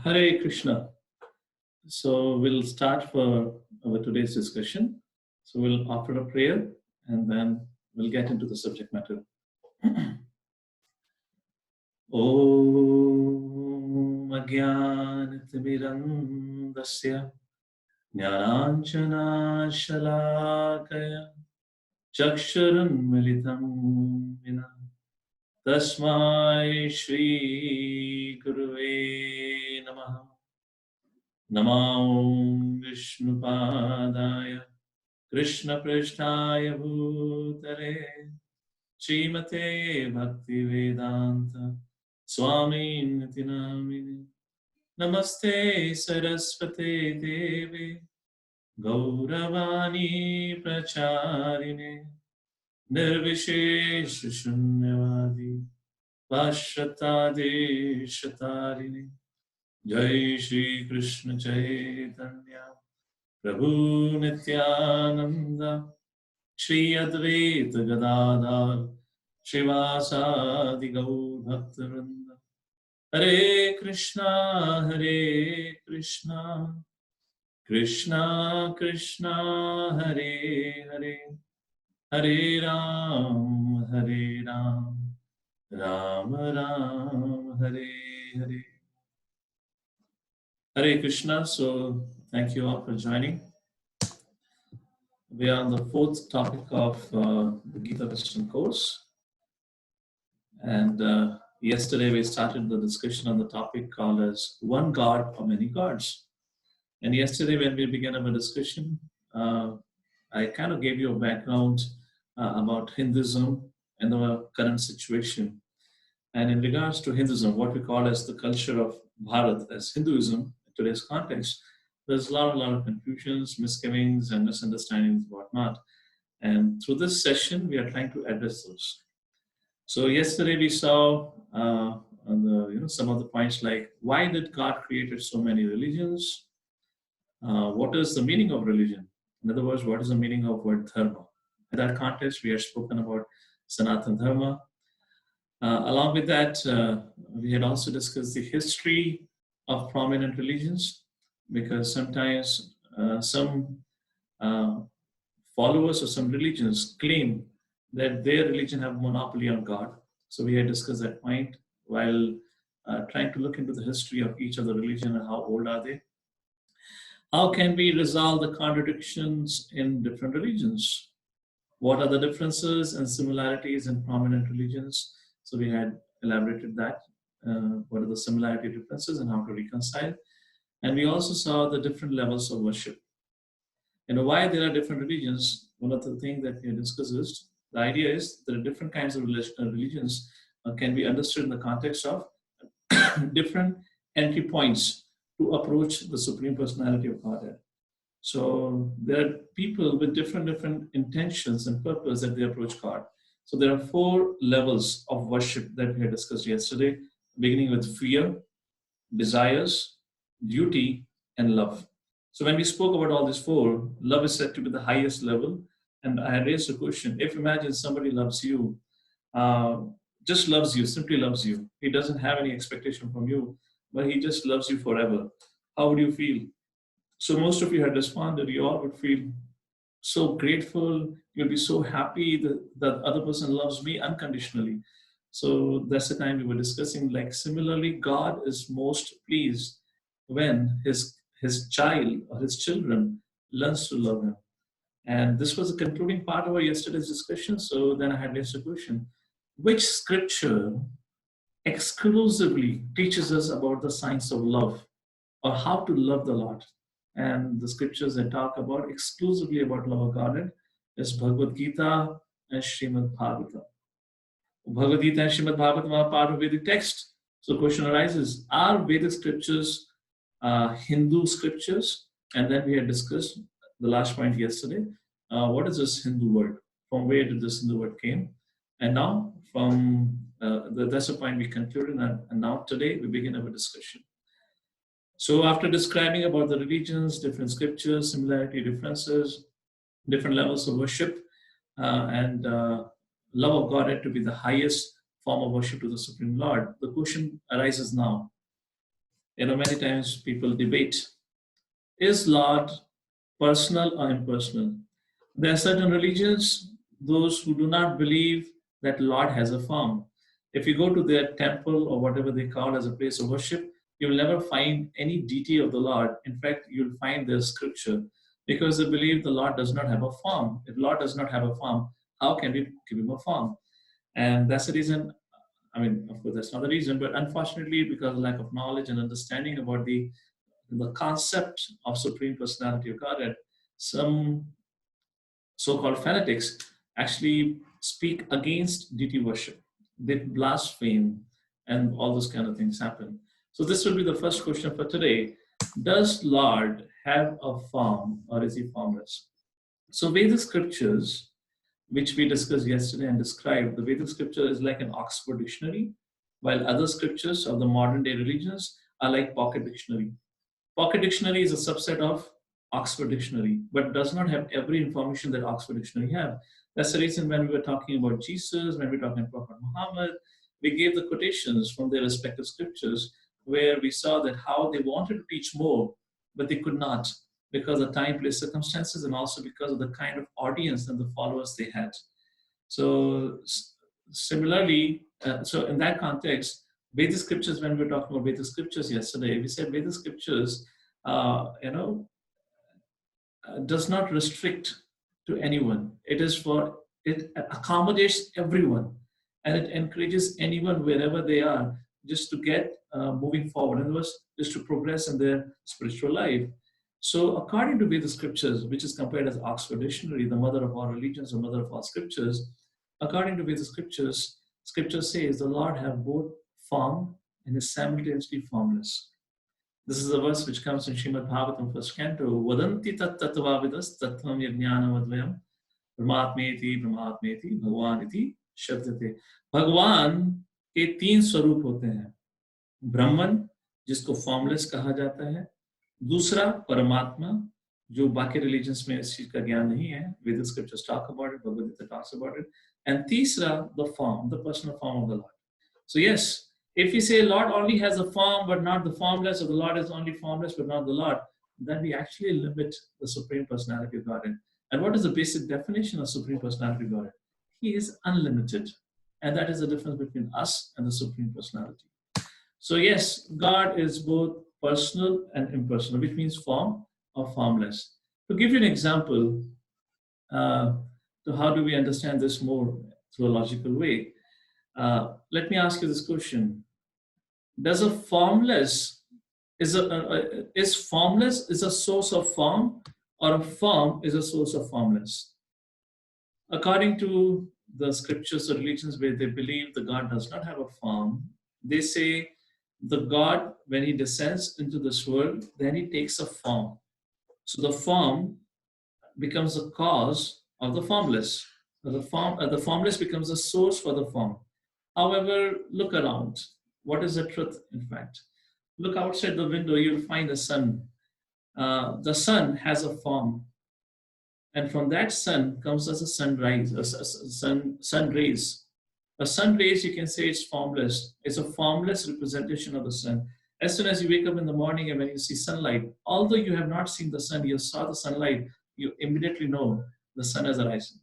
Hare Krishna. So we'll start for our today's discussion. So we'll offer a prayer and then we'll get into the subject matter. Om Ajnanatimirandasya Jnananjana Shalakaya Chakshurunmilitam Vina Tasmai Shri Guruve Namaha Namo Vishnupadaya Krishna Prishtaya Bhutale Srimate Bhaktivedanta Swami Niti Namine Namaste Saraswate Devi Gauravani Pracharine Nirvishesha Shunyavadi Vashatade Shatarine Jai Shri Krishna Chaitanya Prabhu Nityananda Shri Advaita Gadadhar Shivasadi Gaur Bhaktivinoda Hare Krishna Krishna Krishna Hare Hare Hare Ram Ram Ram Hare Hare. Hare Krishna. So thank you all for joining. We are on the fourth topic of the Gita Western course. And yesterday we started the discussion on the topic called as One God or Many Gods. And yesterday when we began our discussion, I kind of gave you a background about Hinduism and the current situation. And in regards to Hinduism, what we call as the culture of Bharat as Hinduism, in today's context, there's a lot of confusions, misgivings, and misunderstandings, whatnot. And through this session, we are trying to address those. So yesterday we saw some of the points like why did God created so many religions? What is the meaning of religion? In other words, what is the meaning of word dharma? In that context, we have spoken about Sanatana Dharma. Along with that, we had also discussed the history of prominent religions, because sometimes some followers of some religions claim that their religion have monopoly on God. So we had discussed that point while trying to look into the history of each of the religion and how old are they. How can we resolve the contradictions in different religions? What are the differences and similarities in prominent religions? So we had elaborated that. What are the similarity differences and how to reconcile? And we also saw the different levels of worship. Why there are different religions, one of the things that we discussed is, the idea is there are different kinds of religions can be understood in the context of different entry points to approach the Supreme Personality of Godhead. So there are people with different intentions and purpose that they approach God. So there are 4 levels of worship that we had discussed yesterday, beginning with fear, desires, duty, and love. So when we spoke about all these 4, love is said to be the highest level. And I raised a question: if imagine somebody loves you, just loves you, simply loves you. He doesn't have any expectation from you, but he just loves you forever. How would you feel? So most of you had responded, you all would feel so grateful. You'll be so happy that the other person loves me unconditionally. So that's the time we were discussing, like similarly, God is most pleased when his child or his children learns to love him. And this was the concluding part of our yesterday's discussion. So then I had this question: which scripture exclusively teaches us about the science of love, or how to love the Lord? And the scriptures that talk about exclusively about love of God is Bhagavad Gita and Srimad Bhagavatam. Bhagavad Gita and Srimad Bhagavatam are part of Vedic text. So the question arises, are Vedic scriptures Hindu scriptures? And then we had discussed the last point yesterday. What is this Hindu word? From where did this Hindu word came? And now that's the point we concluded. And now today we begin our discussion. So after describing about the religions, different scriptures, similarity, differences, different levels of worship, and love of Godhead to be the highest form of worship to the Supreme Lord, the question arises now: Many times people debate, is Lord personal or impersonal? There are certain religions, those who do not believe that Lord has a form. If you go to their temple or whatever they call as a place of worship, you will never find any deity of the Lord. In fact, you'll find their scripture because they believe the Lord does not have a form. If Lord does not have a form, how can we give him a form? And that's the reason. I mean, of course, that's not the reason, but unfortunately, because of lack of knowledge and understanding about the concept of supreme personality of Godhead, some so-called fanatics actually speak against deity worship. They blaspheme, and all those kind of things happen. So this will be the first question for today. Does Lord have a form, or is he formless? So Vedic scriptures, which we discussed yesterday and described, the Vedic scripture is like an Oxford dictionary, while other scriptures of the modern day religions are like pocket dictionary. Pocket Dictionary is a subset of Oxford Dictionary, but does not have every information that Oxford Dictionary have. That's the reason when we were talking about Jesus, when we were talking about Prophet Muhammad, we gave the quotations from their respective scriptures where we saw that how they wanted to teach more, but they could not because of time, place, circumstances, and also because of the kind of audience and the followers they had. So similarly, so in that context, Vedic scriptures, when we were talking about Vedic scriptures yesterday, we said Vedic scriptures, does not restrict to anyone. It accommodates everyone, and it encourages anyone wherever they are just to get moving forward. In other words, just to progress in their spiritual life. So, according to Vedic scriptures, which is compared as Oxford Dictionary, the mother of all religions, the mother of all scriptures, according to Vedic scriptures, scripture says the Lord have both form and is simultaneously formless. This is a verse which comes in Srimad Bhagavatam, first canto. Vadanti tat tattvavidas tattvam yajnanam brahmatmeti brahmatmeti भगवान इति शब्दते. भगवान के तीन स्वरूप होते हैं. ब्रह्मन, जिसको formless कहा जाता है. दूसरा परमात्मा, जो बाकी रिलीजन्स में इस चीज का ज्ञान नहीं है. Vedic scriptures talk about it, Bhagavad Gita talks about it. And तीसरा, the form, the personal form of the Lord. So yes, if we say Lord only has a form but not the formless, or the Lord is only formless but not the Lord, then we actually limit the Supreme Personality of Godhead. And what is the basic definition of Supreme Personality of Godhead? He is unlimited. And that is the difference between us and the Supreme Personality. So yes, God is both personal and impersonal, which means form or formless. To give you an example, to how do we understand this more through a logical way, let me ask you this question. Does a formless is formless is a source of form, or a form is a source of formless? According to the scriptures or religions where they believe the God does not have a form, they say the God, when he descends into this world, then he takes a form. So the form becomes a cause of the formless. The formless becomes a source for the form. However, look around. What is the truth, in fact? Look outside the window, you'll find the sun. The sun has a form. And from that sun comes as a sunrise, sun rays. A sun rays, you can say it's formless. It's a formless representation of the sun. As soon as you wake up in the morning and when you see sunlight, although you have not seen the sun, you saw the sunlight, you immediately know the sun has arisen.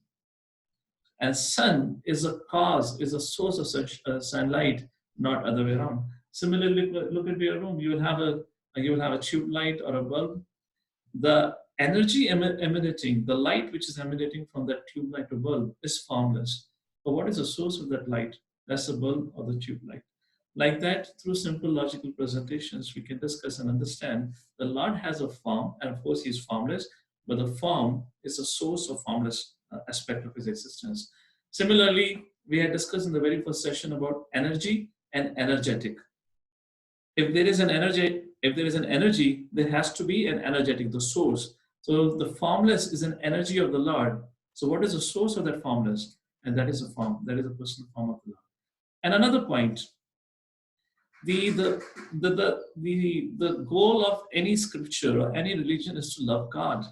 And sun is a cause, is a source of such sunlight, not other way around. Similarly, look at your room. You will have a tube light or a bulb. The energy emanating, the light which is emanating from that tube light or bulb is formless. But what is the source of that light? That's the bulb or the tube light. Like that, through simple logical presentations, we can discuss and understand the Lord has a form, and of course, he is formless, but the form is the source of formless aspect of his existence. Similarly, we had discussed in the very first session about energy and energetic. If there is an energy, there has to be an energetic, the source. So the formless is an energy of the Lord. So what is the source of that formless? And that is a form, that is a personal form of the Lord. And another point, the goal of any scripture or any religion is to love God.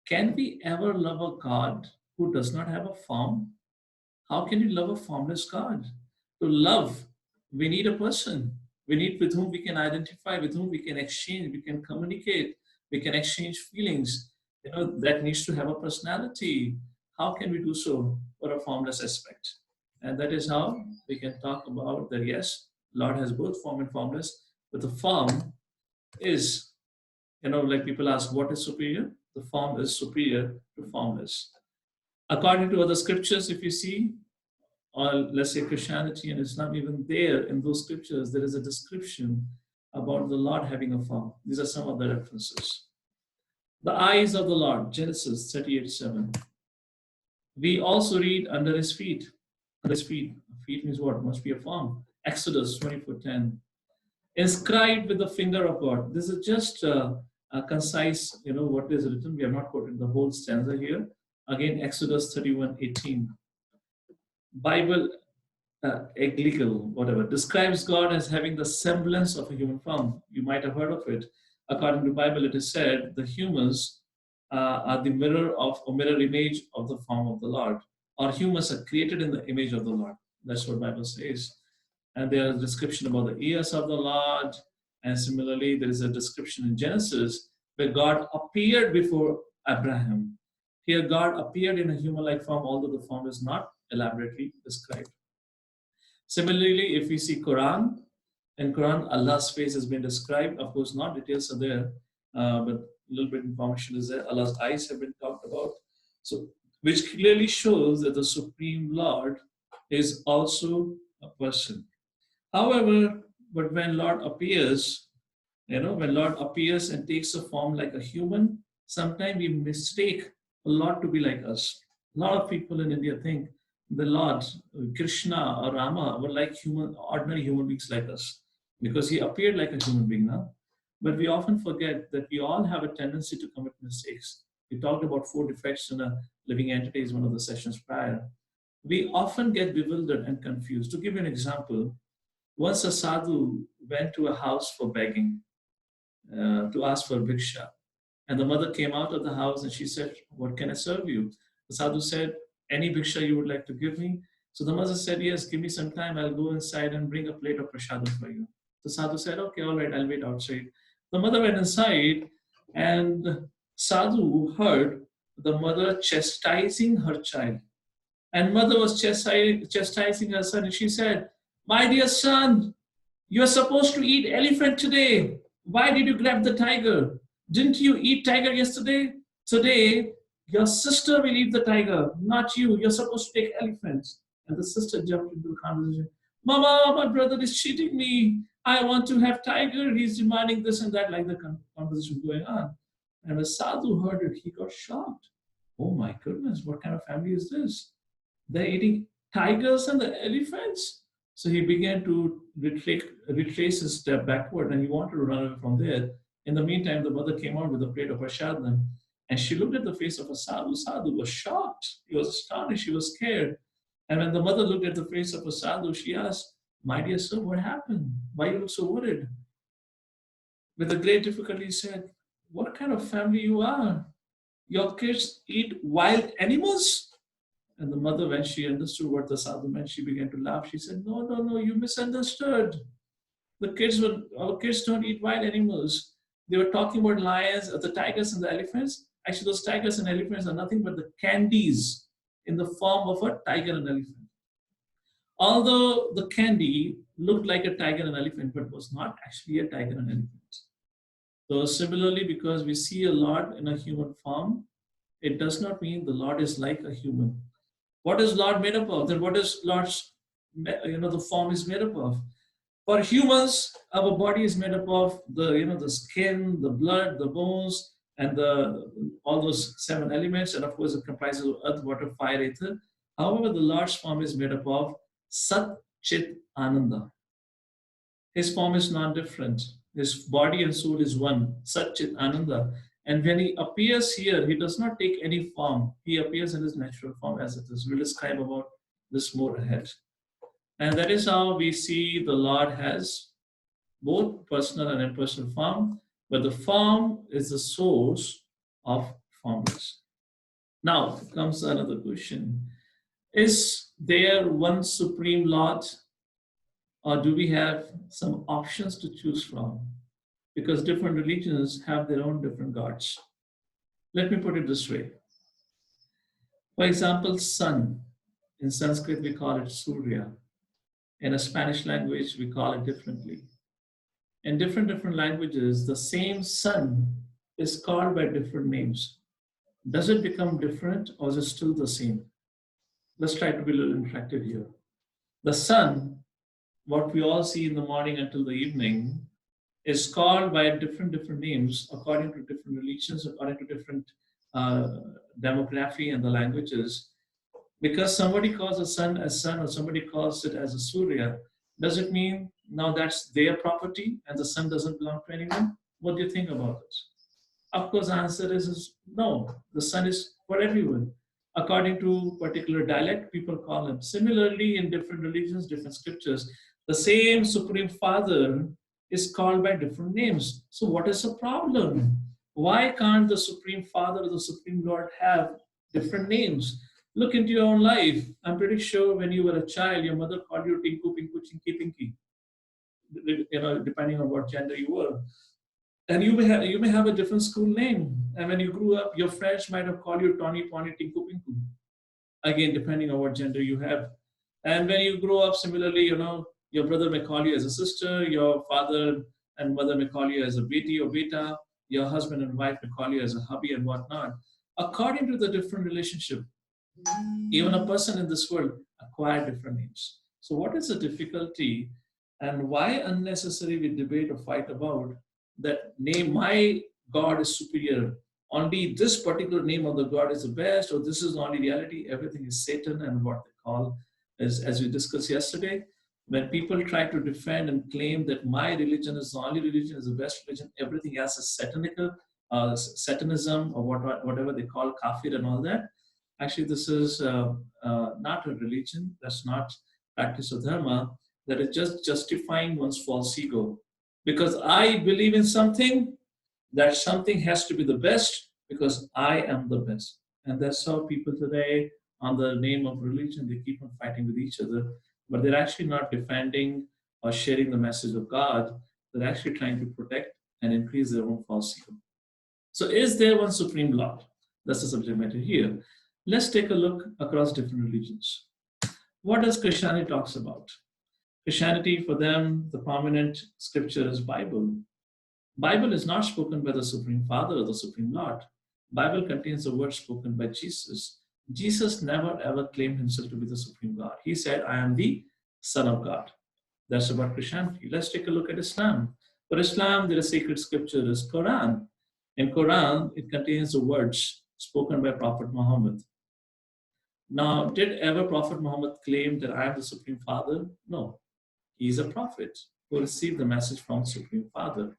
Can we ever love a God who does not have a form? How can you love a formless God? To love, we need a person. We need with whom we can identify, with whom we can exchange, we can communicate, we can exchange feelings. That needs to have a personality. How can we do so for a formless aspect? And that is how we can talk about that, yes, Lord has both form and formless, but the form is, like people ask, what is superior? The form is superior to formless. According to other scriptures, if you see, or let's say Christianity and Islam, even there in those scriptures, there is a description about the Lord having a form. These are some of the references. The eyes of the Lord, Genesis 38:7. We also read under his feet. Under his feet. Feet means what? Must be a form. Exodus 24:10. Inscribed with the finger of God. This is just a concise, what is written. We have not quoted the whole stanza here. Again, Exodus 31:18. Bible, Eglical, whatever, describes God as having the semblance of a human form. You might have heard of it. According to the Bible, it is said the humans are the mirror image of the form of the Lord. Or humans are created in the image of the Lord. That's what the Bible says. And there is a description about the ears of the Lord. And similarly, there is a description in Genesis where God appeared before Abraham. Here, God appeared in a human-like form, although the form is not elaborately described. Similarly, if we see Quran, in Quran, Allah's face has been described. Of course, not details are there, but a little bit information is there. Allah's eyes have been talked about. So, which clearly shows that the Supreme Lord is also a person. However, but when Lord appears, when Lord appears and takes a form like a human, sometimes we mistake a Lord to be like us. A lot of people in India think the Lord, Krishna or Rama, were like ordinary human beings like us, because he appeared like a human being now. But we often forget that we all have a tendency to commit mistakes. We talked about 4 defects in a living entity is one of the sessions prior. We often get bewildered and confused. To give you an example, once a sadhu went to a house for begging, to ask for bhiksha. And the mother came out of the house and she said, "What can I serve you?" The sadhu said, "Any bhiksha you would like to give me?" So the mother said, "Yes, give me some time. I'll go inside and bring a plate of prasadam for you." The sadhu said, "Okay, all right, I'll wait outside." The mother went inside and sadhu heard the mother chastising her child. And mother was chastising her son and she said, "My dear son, you are supposed to eat elephant today. Why did you grab the tiger? Didn't you eat tiger yesterday? Today, your sister will eat the tiger, not you. You're supposed to take elephants." And the sister jumped into the conversation. "Mama, my brother is cheating me. I want to have tiger. He's demanding this and that," like the conversation going on. And the sadhu heard it. He got shocked. Oh my goodness, what kind of family is this? They're eating tigers and the elephants? So he began to retrace his step backward and he wanted to run away from there. In the meantime, the mother came out with a plate of prasadam and she looked at the face of a sadhu. Sadhu was shocked. He was astonished. He was scared. And when the mother looked at the face of a sadhu, she asked, "My dear sir, what happened? Why you look so worried?" With a great difficulty, he said, "What kind of family you are? Your kids eat wild animals?" And the mother, when she understood what the sadhu meant, she began to laugh. She said, "No, no, no, you misunderstood. Our kids don't eat wild animals. They were talking about lions, the tigers and the elephants. Actually, those tigers and elephants are nothing but the candies in the form of a tiger and elephant. Although the candy looked like a tiger and elephant, but was not actually a tiger and elephant." So similarly, because we see a Lord in a human form, it does not mean the Lord is like a human. What is Lord made up of? Then what is Lord's, the form is made up of? For humans, our body is made up of the skin, the blood, the bones, and all those 7 elements. And of course, it comprises of earth, water, fire, ether. However, the Lord's form is made up of Sat Chit Ananda. His form is non-different. His body and soul is one, Sat Chit Ananda. And when he appears here, he does not take any form. He appears in his natural form as it is. We'll describe about this more ahead. And that is how we see the Lord has both personal and impersonal form, but the form is the source of formless. Now comes another question. Is there one supreme Lord? Or do we have some options to choose from? Because different religions have their own different gods. Let me put it this way. For example, sun. In Sanskrit, we call it Surya. In a Spanish language, we call it differently. In different languages, the same sun is called by different names. Does it become different or is it still the same? Let's try to be a little interactive here. The sun, what we all see in the morning until the evening, is called by different names according to different religions, according to different uh, demography and the languages. Because somebody calls the sun as sun or somebody calls it as a Surya, does it mean now that's their property and the sun doesn't belong to anyone? What do you think about this? Of course, the answer is no. The sun is for everyone. According to particular dialect, people call him. Similarly, in different religions, different scriptures, the same Supreme Father is called by different names. So, what is the problem? Why can't the Supreme Father or the Supreme Lord have different names? Look into your own life. I'm pretty sure when you were a child, your mother called you Tinku, Pinku, Chinky, Pinky, depending on what gender you were. And you may have a different school name. And when you grew up, your friends might have called you Tony, Pony, Tinku, Pinku. Again, depending on what gender you have. And when you grow up, similarly, your brother may call you as a sister, your father and mother may call you as a beti or beta, your husband and wife may call you as a hubby and whatnot. According to the different relationship, even a person in this world acquire different names. So what is the difficulty and why unnecessary we debate or fight about that name, my God is superior, only this particular name of the God is the best, or this is the only reality, everything is Satan, and what they call, as we discussed yesterday, when people try to defend and claim that my religion is the only religion, is the best religion, everything else is satanical, Satanism, or whatever they call kafir and all that. Actually, this is not a religion. That's not practice of dharma. That is just justifying one's false ego. Because I believe in something, that something has to be the best because I am the best. And that's how people today, on the name of religion, they keep on fighting with each other. But they're actually not defending or sharing the message of God. They're actually trying to protect and increase their own false ego. So is there one supreme Lord? That's the subject matter here. Let's take a look across different religions. What does Christianity talks about? Christianity, for them, the prominent scripture is Bible. Bible is not spoken by the Supreme Father or the Supreme Lord. Bible contains the words spoken by Jesus. Jesus never ever claimed himself to be the Supreme God. He said, I am the Son of God. That's about Christianity. Let's take a look at Islam. For Islam, there is sacred scripture is Quran. In Quran, it contains the words spoken by Prophet Muhammad. Now, did ever Prophet Muhammad claim that I am the Supreme Father? No. He is a prophet who received the message from the Supreme Father.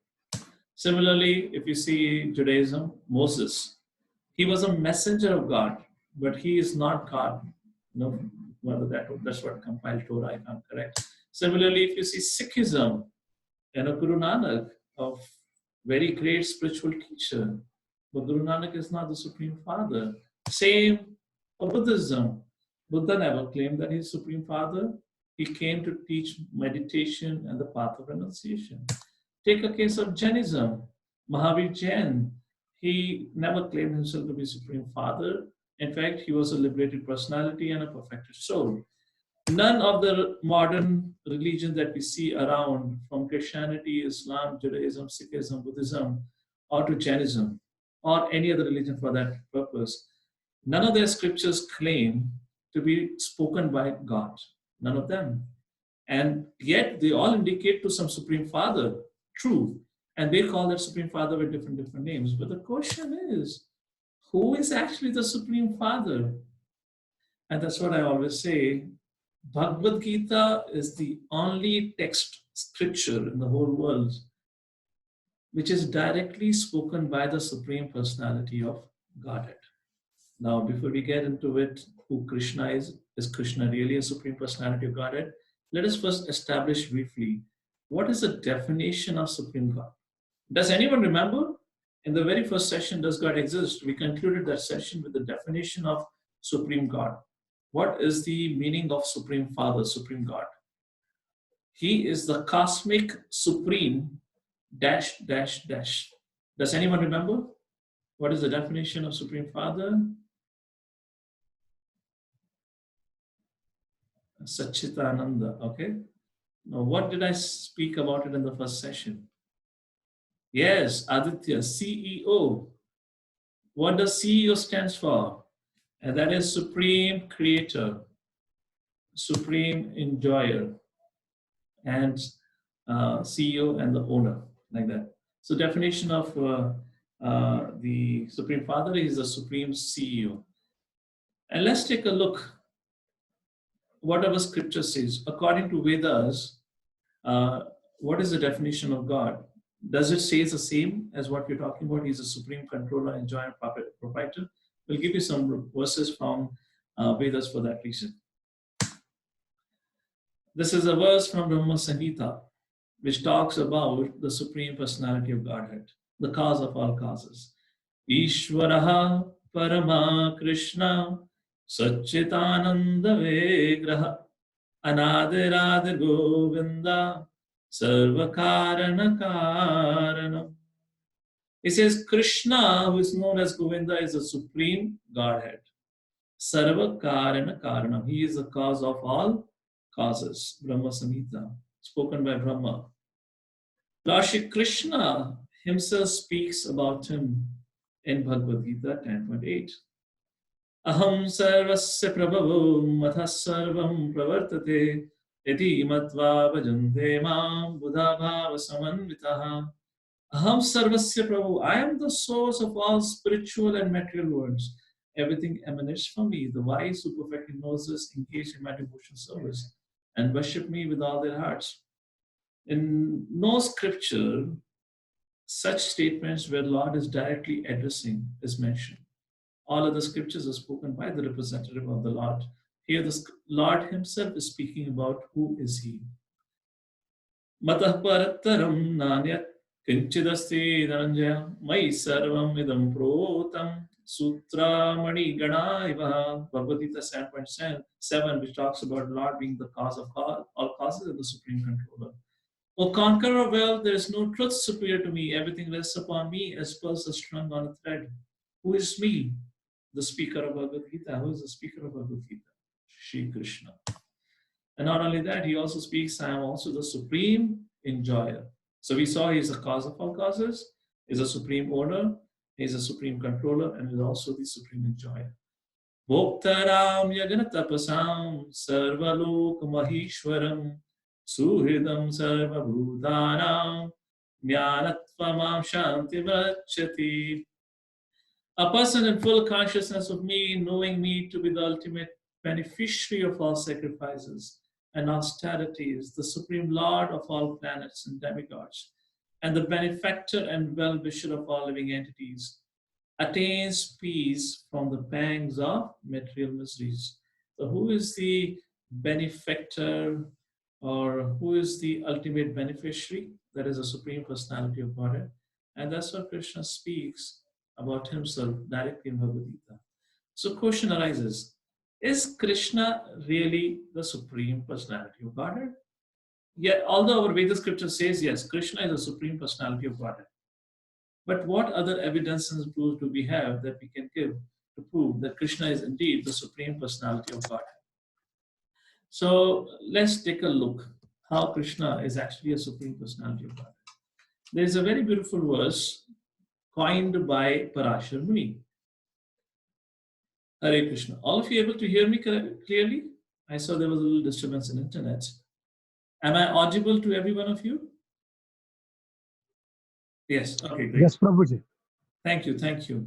Similarly, if you see Judaism, Moses, he was a messenger of God, but he is not God. No, whether that's what compiled Torah, if I'm correct. Similarly, if you see Sikhism, Guru Nanak, of very great spiritual teacher, but Guru Nanak is not the Supreme Father. Same for Buddhism. Buddha never claimed that he's Supreme Father. He came to teach meditation and the path of renunciation. Take a case of Jainism. Mahavir Jain, he never claimed himself to be Supreme Father. In fact, he was a liberated personality and a perfected soul. None of the modern religions that we see around, from Christianity, Islam, Judaism, Sikhism, Buddhism, or to Jainism, or any other religion for that purpose, none of their scriptures claim to be spoken by God. None of them. And yet they all indicate to some Supreme Father, true. And they call that Supreme Father with different names. But the question is, who is actually the Supreme Father? And that's what I always say. Bhagavad Gita is the only text, scripture in the whole world which is directly spoken by the Supreme Personality of Godhead. Now, before we get into it, who Krishna is Krishna really a Supreme Personality of Godhead? Let us first establish briefly, what is the definition of Supreme God? Does anyone remember? In the very first session, Does God Exist? We concluded that session with the definition of Supreme God. What is the meaning of Supreme Father, Supreme God? He is the cosmic supreme dash dash dash. Does anyone remember? What is the definition of Supreme Father? Satchitananda. Okay. Now, what did I speak about it in the first session? Yes, Aditya, CEO. What does CEO stands for? And that is Supreme Creator, Supreme Enjoyer, and CEO and the owner, like that. So definition of the Supreme Father is the Supreme CEO. And let's take a look what our scripture says. According to Vedas, what is the definition of God? Does it say the same as what we're talking about? He's a supreme controller, enjoyer, proprietor. We'll give you some verses from Vedas for that reason. This is a verse from Brahma Samhita, which talks about the Supreme Personality of Godhead, the cause of all causes. Ishvaraha Parama Krishna Satchitananda Vigraha Anadiradir Govinda Sarvakarana Karanam. It says Krishna, who is known as Govinda, is the Supreme Godhead. Sarvakarana Karanam. He is the cause of all causes. Brahma Samhita, spoken by Brahma. Lord Shri Krishna himself speaks about him in Bhagavad Gita 10.8. Aham sarvasya prabhavo matha sarvam pravartate iti matva bhajante mam buddha bhava samanvitaha. Aham sarvasya prabhu. I am the source of all spiritual and material worlds. Everything emanates from me. The wise who perfectly knows this engage in my devotional service and worship me with all their hearts. In no scripture, such statements where Lord is directly addressing is mentioned. All of the scriptures are spoken by the representative of the Lord. Here the Lord himself is speaking about who is he. Matah parattaram nanyat kinchidasti dhananjaya mai sarvam idam protam sutramani ganaiva. Bhagavad Gita 7.7, which talks about Lord being the cause of all causes and the supreme controller. O conqueror of wealth, there is no truth superior to me. Everything rests upon me as pearls are strung on a thread. Who is me? The speaker of Bhagavad Gita. Who is the speaker of Bhagavad Gita? Shri Krishna. And not only that, he also speaks, I am also the supreme enjoyer. So we saw he is the cause of all causes, he is a supreme owner, he is a supreme controller, and he is also the supreme enjoyer. Bhoktaram yaganatapasam sarvalok mahishwaram suhridam sarva bhutanam jnanatvamam shanti vrachati. A person in full consciousness of me, knowing me to be the ultimate beneficiary of all sacrifices and austerities, the supreme lord of all planets and demigods, and the benefactor and well-wisher of all living entities, attains peace from the pangs of material miseries. So who is the benefactor or who is the ultimate beneficiary? That is the Supreme Personality of Godhead. And that's what Krishna speaks about himself directly in Bhagavad Gita. So question arises, is Krishna really the Supreme Personality of Godhead? Yeah, although our Veda scripture says yes, Krishna is the Supreme Personality of Godhead. But what other evidence and proofs do we have that we can give to prove that Krishna is indeed the Supreme Personality of Godhead? So let's take a look how Krishna is actually a Supreme Personality of Godhead. There is a very beautiful verse coined by Parashar Muni. Hare Krishna. All of you able to hear me clearly? I saw there was a little disturbance in internet. Am I audible to every one of you? Yes. Okay, great. Yes, Prabhuji. Thank you. Thank you.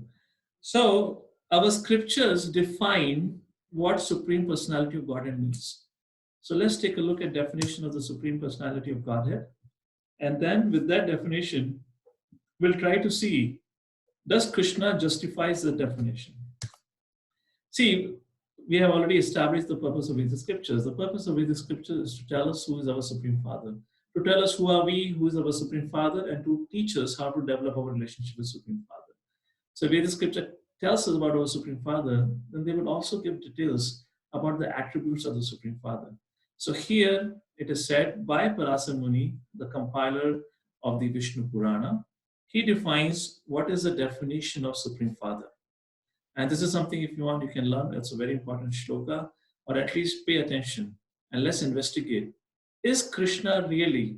So our scriptures define what Supreme Personality of Godhead means. So let's take a look at definition of the Supreme Personality of Godhead. And then with that definition, we'll try to see, does Krishna justifies the definition? See, we have already established the purpose of Vedic scriptures. The purpose of Vedic scriptures is to tell us who is our Supreme Father, to tell us who are we, who is our Supreme Father, and to teach us how to develop our relationship with Supreme Father. So if Vedic scripture tells us about our Supreme Father, then they would also give details about the attributes of the Supreme Father. So here it is said by Parasar Muni, the compiler of the Vishnu Purana. He defines what is the definition of Supreme Father. And this is something, if you want, you can learn. It's a very important shloka, or at least pay attention and let's investigate. Is Krishna really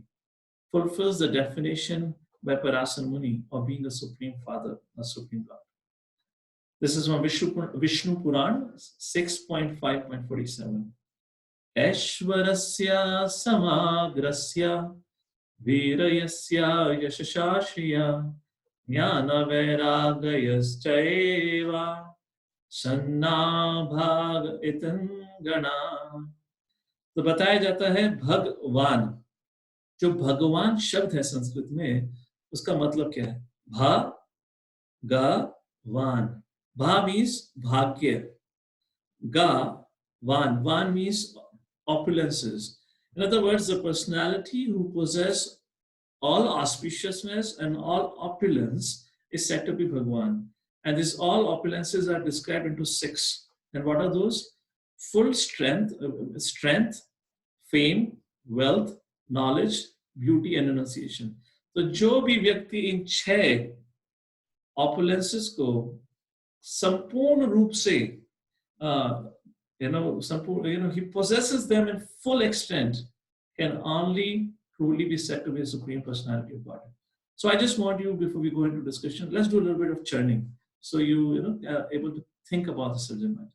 fulfills the definition by Parasar Muni of being a Supreme Father, a Supreme God? This is from Vishnu Puran 6.5.47. Aishwarasya samagrasya virayasya yashashashya jnana vairagayaschaiva sanna bhag itan gana. तो बताया जाता है भगवान, जो भगवान शब्द है संस्कृत में, उसका मतलब क्या है? भगवान. Bha means bhagya. Van means opulences. In other words, the personality who possess all auspiciousness and all opulence is said to be Bhagwan. And these all opulences are described into 6. And what are those? Full strength, fame, wealth, knowledge, beauty and renunciation. तो जो भी व्यक्ति इन 6 opulences को संपूर्ण रूप से he possesses them in full extent, can only truly be said to be a Supreme Personality of God. So I just want you, before we go into discussion, let's do a little bit of churning, so you are able to think about the subject matter.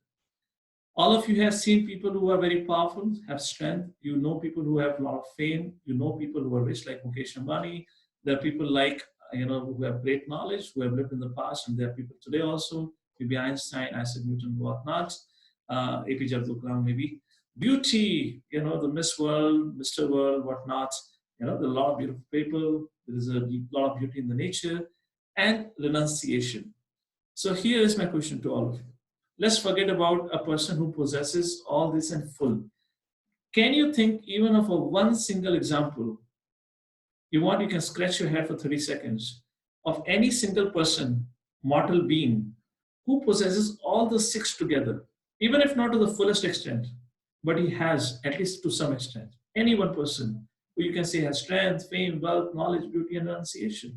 All of you have seen people who are very powerful, have strength. You know people who have a lot of fame. You know people who are rich, like Mukesh Ambani. There are people like who have great knowledge, who have lived in the past, and there are people today also. Maybe Einstein, Isaac Newton, whatnot. APJ Abdul Kalam, maybe. Beauty, the Miss World, Mr. World, whatnot. There are a lot of beautiful people. There is a lot of beauty in the nature. And renunciation. So here is my question to all of you. Let's forget about a person who possesses all this in full. Can you think even of one single example? You can scratch your head for 30 seconds of any single person, mortal being, who possesses all the 6 together, even if not to the fullest extent, but he has, at least to some extent. Any one person who you can say has strength, fame, wealth, knowledge, beauty, and renunciation.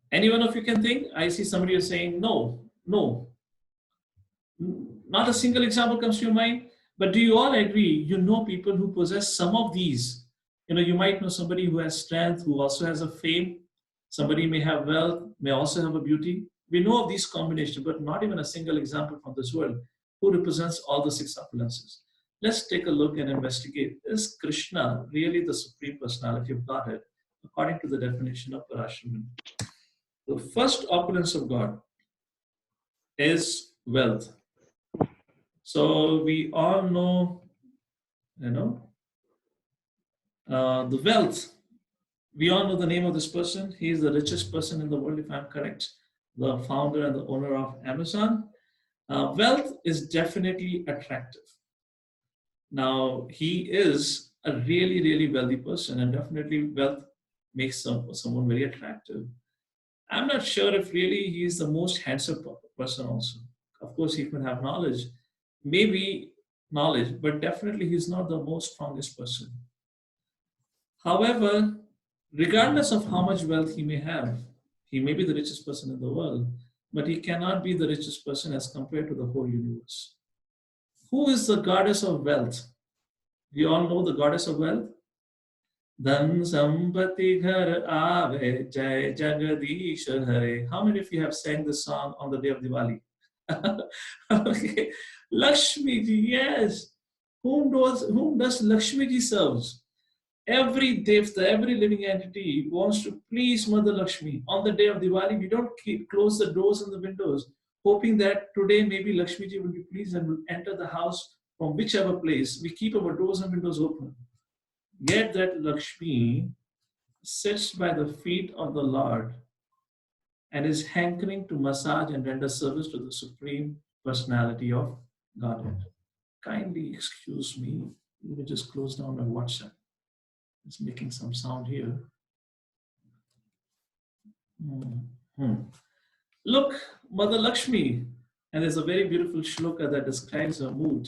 Any one of you can think? I see somebody is saying no. Not a single example comes to your mind. But do you all agree, people who possess some of these? You might know somebody who has strength, who also has a fame. Somebody may have wealth, may also have a beauty. We know of these combinations, but not even a single example from this world who represents all the 6 opulences. Let's take a look and investigate. Is Krishna really the Supreme Personality of Godhead, according to the definition of Parasar Muni? The first opulence of God is wealth. So we all know, the wealth. We all know the name of this person. He is the richest person in the world, if I'm correct. The founder and the owner of Amazon. Wealth is definitely attractive. Now, he is a really, really wealthy person, and definitely wealth makes someone very attractive. I'm not sure if really he is the most handsome person also. Of course, he can have knowledge, maybe knowledge, but definitely he's not the most strongest person. However, regardless of how much wealth he may have, he may be the richest person in the world, but he cannot be the richest person as compared to the whole universe. Who is the goddess of wealth? We all know the goddess of wealth. Dhan Sampati Ghar Aave Jai Jagadish Hare. How many of you have sang the song on the day of Diwali? Okay. Lakshmi ji, yes. Whom does Lakshmi ji serves? Every devta, every living entity wants to please Mother Lakshmi. On the day of Diwali, we don't close the doors and the windows, hoping that today maybe Lakshmi ji will be pleased and will enter the house from whichever place. We keep our doors and windows open. Yet that Lakshmi sits by the feet of the Lord and is hankering to massage and render service to the Supreme Personality of Godhead. Kindly excuse me. Let me just close down my WhatsApp. It's making some sound here. Look, Mother Lakshmi, And there's a very beautiful shloka that describes her mood.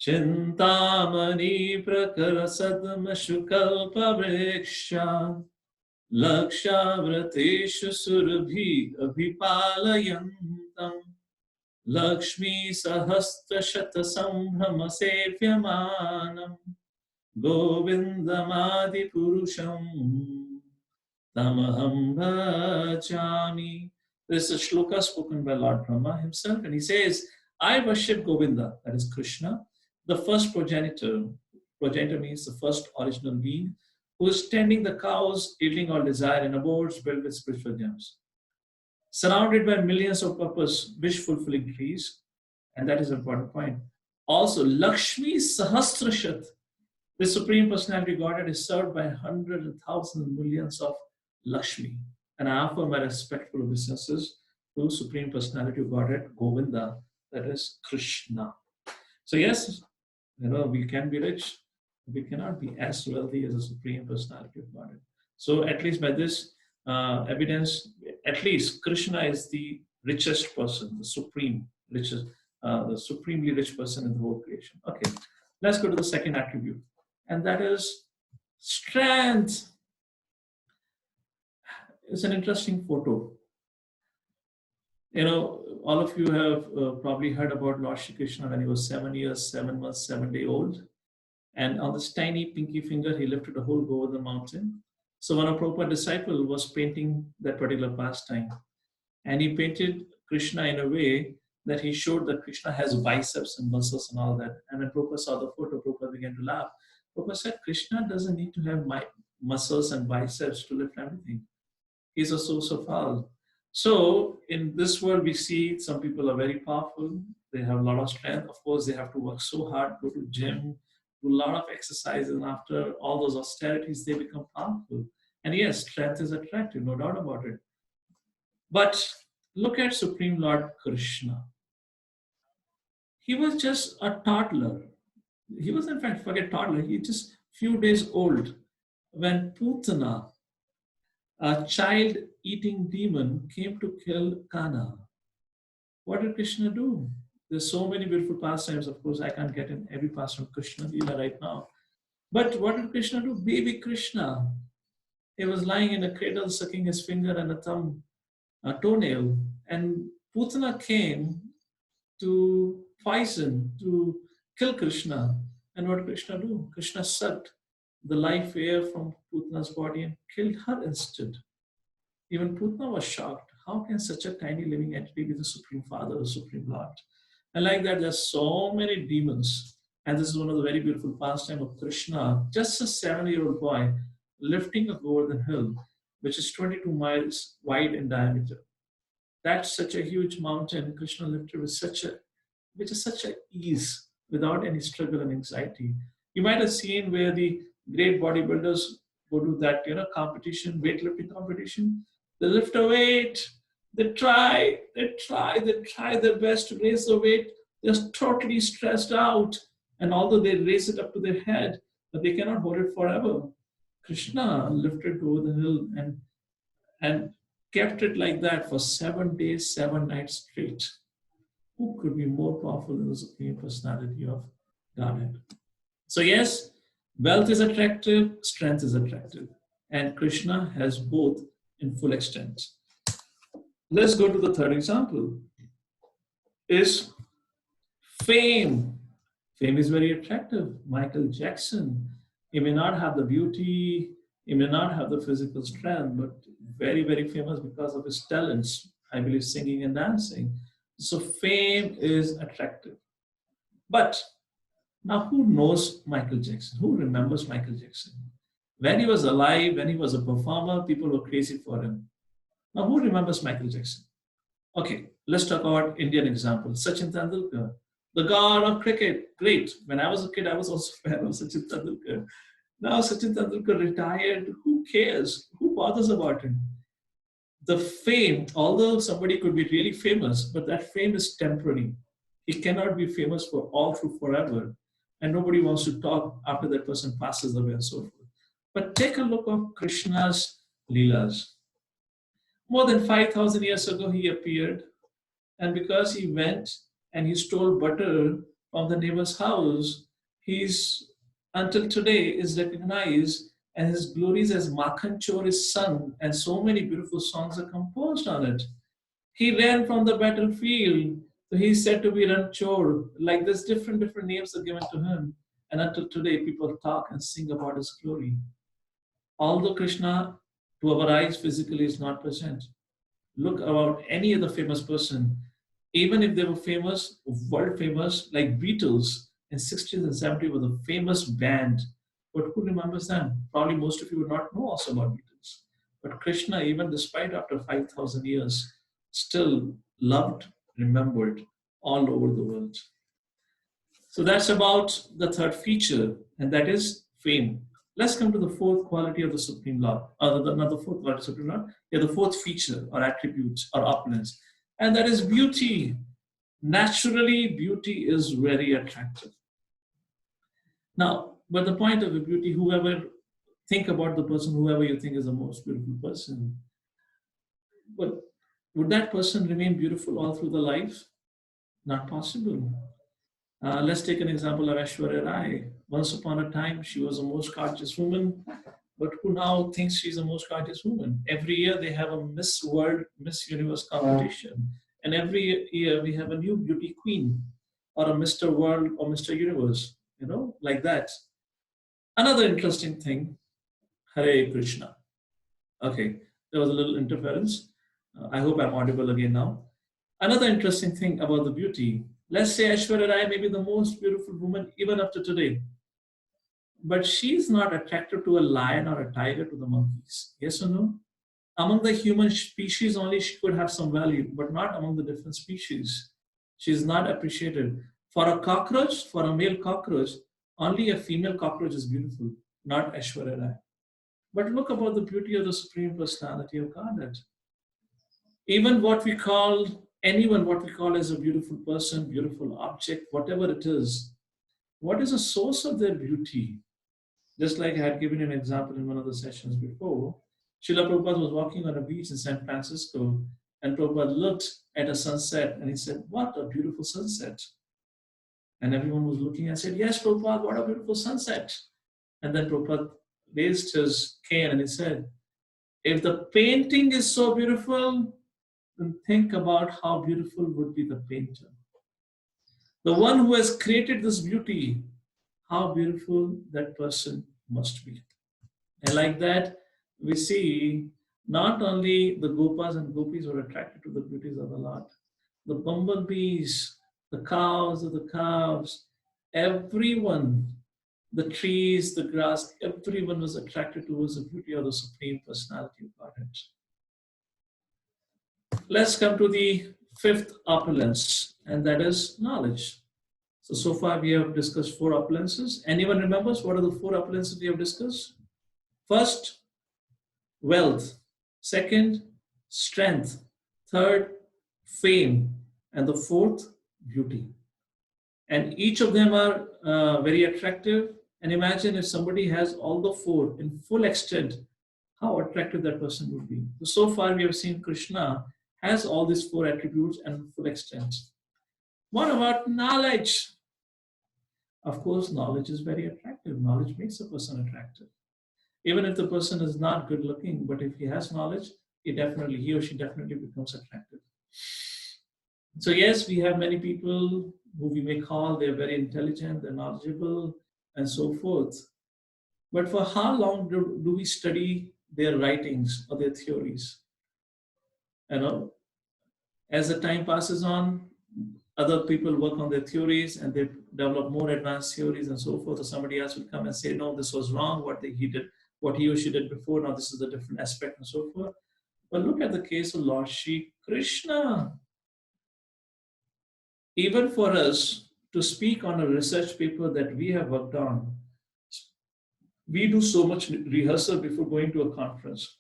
Chintamani prakara sadma shukalpa vriksha lakshavrateshu surabhi abhipalayantam Lakshmi sahastra shata sambrama sevyamanam Govindamadi purusham tamaham bhajami. This is a shloka spoken by Lord Brahma himself, and he says, I worship Govinda, that is Krishna, the first progenitor. Progenitor means the first original being, who is tending the cows, yielding all desire, and abodes filled with spiritual gems. Surrounded by millions of purpose, wish-fulfilling trees, and that is an important point. Also, Lakshmi Sahasrashat, the Supreme Personality Godhead, is served by hundreds and thousands and millions of Lakshmi. And I offer my respectful obeisances to Supreme Personality Godhead, Govinda, that is Krishna. So yes, we can be rich, we cannot be as wealthy as the Supreme Personality of Godhead. So at least by this evidence, at least Krishna is the richest person, the supreme richest, the supremely rich person in the whole creation. Okay, let's go to the second attribute, and that is strength. It's an interesting photo. All of you have probably heard about Lord Shri Krishna when he was 7 years, 7 months, 7 days old. And on this tiny pinky finger, he lifted a whole Govardhan mountain. So one of Prabhupada's disciple was painting that particular pastime. And he painted Krishna in a way that he showed that Krishna has biceps and muscles and all that. And when Prabhupada saw the photo, Prabhupada began to laugh. Prabhupada said, Krishna doesn't need to have muscles and biceps to lift everything. He's a source of all. So in this world, we see some people are very powerful. They have a lot of strength. Of course, they have to work so hard, go to gym, do a lot of exercise. And after all those austerities, they become powerful. And yes, strength is attractive, no doubt about it. But look at Supreme Lord Krishna. He was just a toddler. He was, in fact, forget toddler. He just few days old when Putana, a child-eating demon, came to kill Kana. What did Krishna do? There's so many beautiful pastimes. Of course, I can't get in every pastime of Krishna Leela right now. But what did Krishna do? Baby Krishna. He was lying in a cradle, sucking his finger and a thumb, a toenail. And Putana came to poison, to kill Krishna. And what did Krishna do? Krishna sucked the life air from Putana's body and killed her instead. Even Putana was shocked. How can such a tiny living entity be the Supreme Father or Supreme Lord? And like that, there's so many demons. And this is one of the very beautiful pastime of Krishna, just a 7-year-old boy lifting a Govardhan hill, which is 22 miles wide in diameter. That's such a huge mountain. Krishna lifted with such a ease, without any struggle and anxiety. You might have seen where the great bodybuilders go to that competition, weightlifting competition. They lift a weight, they try their best to raise the weight. They're totally stressed out. And although they raise it up to their head, but they cannot hold it forever. Krishna lifted over the hill and kept it like that for 7 days, 7 nights straight. Who could be more powerful than the Supreme Personality of Godhead? So yes, wealth is attractive, strength is attractive. And Krishna has both in full extent. Let's go to the third example. Is fame. Fame is very attractive. Michael Jackson, he may not have the beauty, he may not have the physical strength, but very, very famous because of his talents. I believe singing and dancing. So fame is attractive. But now who knows Michael Jackson? Who remembers Michael Jackson? When he was alive, when he was a performer, people were crazy for him. Now who remembers Michael Jackson? Okay, let's talk about Indian example. Sachin Tendulkar, the god of cricket. Great. When I was a kid, I was also a fan of Sachin Tendulkar. Now Sachin Tendulkar retired. Who cares? Who bothers about him? The fame, although somebody could be really famous, but that fame is temporary. He cannot be famous for all through forever. And nobody wants to talk after that person passes away and so forth. But take a look at Krishna's Leelas. More than 5,000 years ago, he appeared And because he went and he stole butter from the neighbor's house, he's until today is recognized and his glories as Makhan Chor is sung, and so many beautiful songs are composed on it. He ran from the battlefield, so he's said to be Ranchor. Like there's different names are given to him, and until today people talk and sing about his glory. Although Krishna, to our eyes physically, is not present, look about any other famous person, even if they were famous, world famous, like Beatles in 60s and 70s were the famous band. But who remembers them? Probably most of you would not know also about Beatles. But Krishna, even despite after 5,000 years, still loved, remembered all over the world. So that's about the third feature, and that is fame. Let's come to the fourth quality of the Supreme Lord. Not the fourth quality of the Supreme Lord. Yeah, the fourth feature or attribute or opulence, and that is beauty. Naturally, beauty is very attractive. Now, but the point of the beauty, whoever think about the person, whoever you think is the most beautiful person, but would that person remain beautiful all through the life? Not possible. Let's take an example of Aishwarya Rai. Once upon a time, she was the most gorgeous woman, but who now thinks she's the most gorgeous woman? Every year they have a Miss World, Miss Universe competition, and every year we have a new beauty queen or a Mr. World or Mr. Universe, like that. Another interesting thing, Hare Krishna. Okay, there was a little interference. I hope I'm audible again now. Another interesting thing about the beauty, let's say Aishwarya Rai may be the most beautiful woman even up to today, but she's not attracted to a lion or a tiger, to the monkeys. Yes or no? Among the human species only she could have some value, but not among the different species. She's not appreciated. For a cockroach, for a male cockroach, only a female cockroach is beautiful, not Aishwarya Rai. But look about the beauty of the Supreme Personality of Godhead. Even what we call as a beautiful person, beautiful object, whatever it is, what is the source of their beauty? Just like I had given an example in one of the sessions before, Srila Prabhupada was walking on a beach in San Francisco, and Prabhupada looked at a sunset and he said, "What a beautiful sunset." And everyone was looking and said, "Yes, Prabhupada, what a beautiful sunset." And then Prabhupada raised his cane and he said, "If the painting is so beautiful, then think about how beautiful would be the painter. The one who has created this beauty, how beautiful that person must be." And like that, we see not only the Gopas and Gopis were attracted to the beauties of the Lord, the bumblebees, the cows of the calves, everyone, the trees, the grass, everyone was attracted towards the beauty of the Supreme Personality of Godhead. Let's come to the fifth opulence, and that is knowledge. So far we have discussed four opulences. Anyone remembers what are the four opulences we have discussed? First, wealth. Second, strength. Third, fame. And the fourth, beauty. And each of them are very attractive. And imagine if somebody has all the four in full extent, how attractive that person would be. So far we have seen Krishna has all these four attributes and full extent. What about knowledge? Of course, knowledge is very attractive. Knowledge makes a person attractive. Even if the person is not good looking, but if he has knowledge, he or she definitely becomes attractive. So yes, we have many people who we may call, they're very intelligent, they're knowledgeable, and so forth. But for how long do we study their writings or their theories? As the time passes on, other people work on their theories and they develop more advanced theories and so forth. Or somebody else will come and say, "No, this was wrong. What he or she did before. Now this is a different aspect," and so forth. But look at the case of Lord Shri Krishna. Even for us to speak on a research paper that we have worked on, we do so much rehearsal before going to a conference.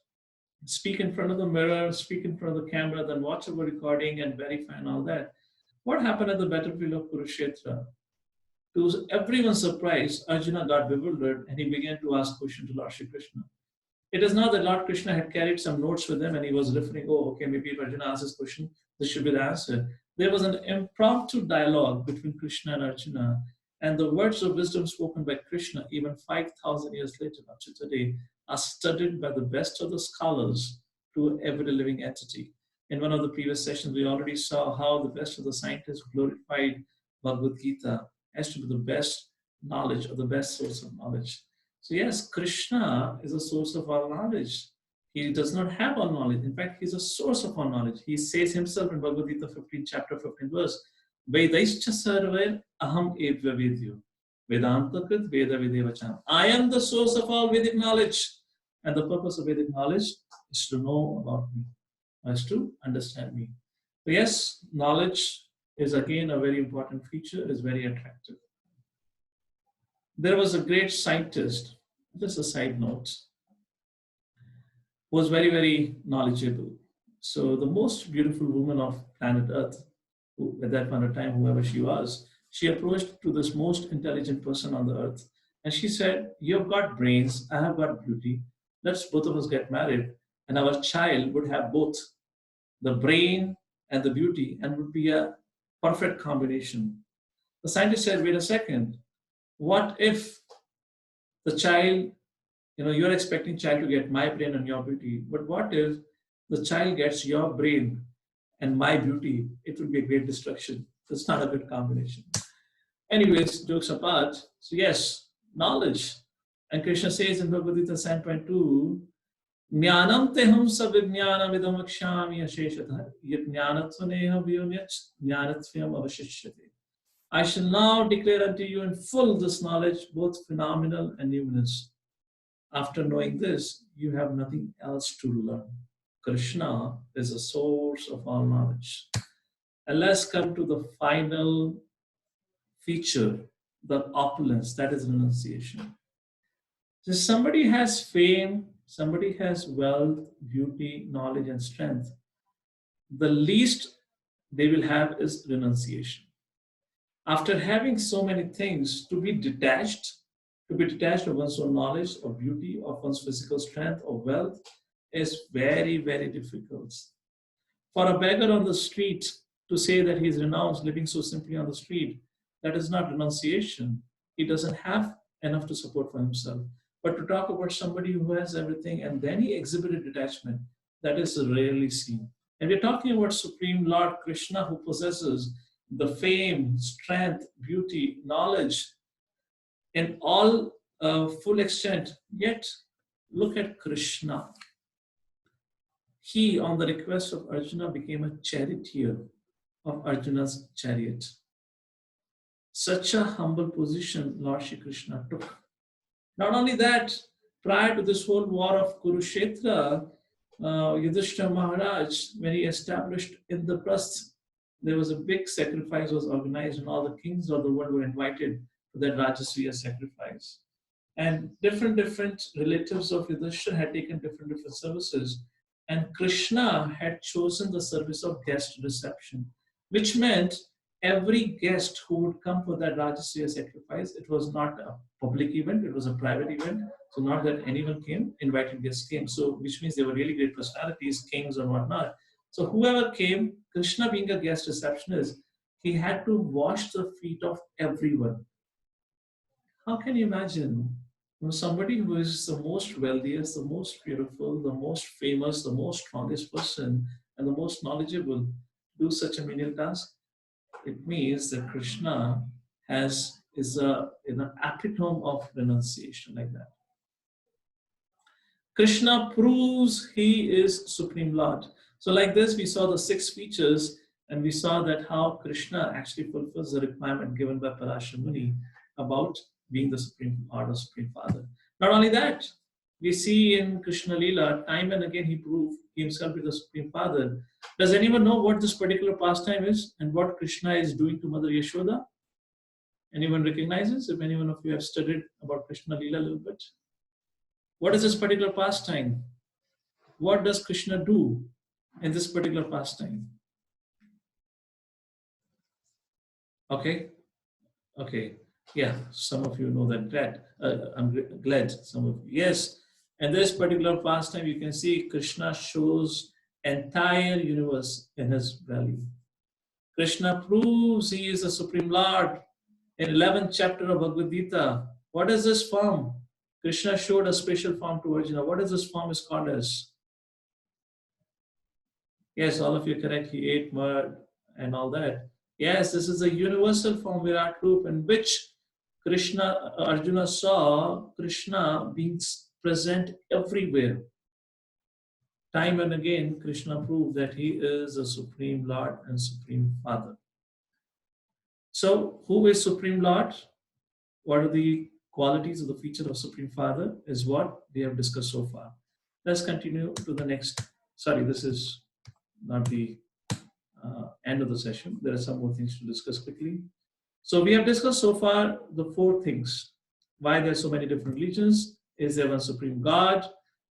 Speak in front of the mirror, speak in front of the camera, then watch a recording and verify and all that. What happened at the battlefield of Kurukshetra? To everyone's surprise, Arjuna got bewildered and he began to ask questions to Lord Shri Krishna. It is not that Lord Krishna had carried some notes with him and he was referring, "Oh, okay, maybe if Arjuna asks this question, this should be the answer." There was an impromptu dialogue between Krishna and Arjuna, and the words of wisdom spoken by Krishna, even 5,000 years later, up to today, are studied by the best of the scholars to every living entity. In one of the previous sessions, we already saw how the best of the scientists glorified Bhagavad Gita as to be the best knowledge or the best source of knowledge. So, yes, Krishna is a source of all knowledge. He does not have all knowledge. In fact, he's a source of all knowledge. He says himself in Bhagavad Gita 15, chapter 15, verse, Vedaischa sarver aham evya vedyo. Vedanta krit veda videvacham. I am the source of all Vedic knowledge. And the purpose of Vedic knowledge is to know about me, is to understand me. So yes, knowledge is again a very important feature, is very attractive. There was a great scientist, just a side note, who was very, very knowledgeable. So the most beautiful woman of planet Earth, who, at that point of time, whoever she was, she approached to this most intelligent person on the earth. And she said, you've got brains, I have got beauty. Let's both of us get married. And our child would have both the brain and the beauty and would be a perfect combination. The scientist said, wait a second. What if the child, you're expecting child to get my brain and your beauty, but what if the child gets your brain and my beauty? It would be a great destruction. It's not a good combination. Anyways, jokes apart. So yes, knowledge. And Krishna says in Bhagavad Gita 7.2, Jnanam teham savijnanam idam akshami asheshatah yat jnanatvaneha vyonyach jnanatvayam avashishyate. I shall now declare unto you in full this knowledge, both phenomenal and numinous. After knowing this, you have nothing else to learn. Krishna is a source of all knowledge. And let's come to the final feature, the opulence, that is renunciation. So somebody has fame, somebody has wealth, beauty, knowledge, and strength. The least they will have is renunciation. After having so many things, to be detached of one's own knowledge, of beauty, of one's physical strength, of wealth, is very, very difficult. For a beggar on the street to say that he is renounced, living so simply on the street, that is not renunciation. He doesn't have enough to support for himself. But to talk about somebody who has everything and then he exhibited detachment, that is rarely seen. And we're talking about Supreme Lord Krishna, who possesses the fame, strength, beauty, knowledge in all full extent. Yet, look at Krishna. He, on the request of Arjuna, became a charioteer of Arjuna's chariot. Such a humble position Lord Shri Krishna took. Not only that, prior to this whole war of Kurukshetra, Yudhishthira Maharaj, when he established Indraprastha, there was a big sacrifice was organized and all the kings of the world were invited to that Rajasriya sacrifice. And different relatives of Yudhishthira had taken different services. And Krishna had chosen the service of guest reception, which meant every guest who would come for that Rajasriya sacrifice, it was not a public event, it was a private event. So not that anyone came, invited guests came. So which means they were really great personalities, kings or whatnot. So whoever came, Krishna being a guest receptionist, he had to wash the feet of everyone. How can you imagine somebody who is the most wealthiest, the most beautiful, the most famous, the most strongest person, and the most knowledgeable do such a menial task? It means that Krishna is an epitome of renunciation like that. Krishna proves he is Supreme Lord. So like this, we saw the 6 features and we saw that how Krishna actually fulfills the requirement given by Parashar Muni about being the Supreme Lord or Supreme Father. Not only that, we see in Krishna Leela, time and again he proved himself to be the Supreme Father. Does anyone know what this particular pastime is and what Krishna is doing to Mother Yashoda? Anyone recognizes? If anyone of you have studied about Krishna Leela a little bit. What is this particular pastime? What does Krishna do in this particular pastime? Okay. Yeah, some of you know that. I'm glad some of you. Yes. In this particular pastime, you can see Krishna shows entire universe in his belly. Krishna proves he is the Supreme Lord. In 11th chapter of Bhagavad Gita, what is this form? Krishna showed a special form to Arjuna. What is this form is called as? Yes, all of you are correct. He ate mud and all that. Yes, this is a universal form, Virat Roop, in which Arjuna saw Krishna being present everywhere. Time and again, Krishna proved that he is the Supreme Lord and Supreme Father. So, who is Supreme Lord? What are the qualities of the feature of Supreme Father is what we have discussed so far. Let's continue to the next. Sorry, this is not the end of the session. There are some more things to discuss quickly. So we have discussed so far the four things. Why there are so many different religions? Is there one Supreme God?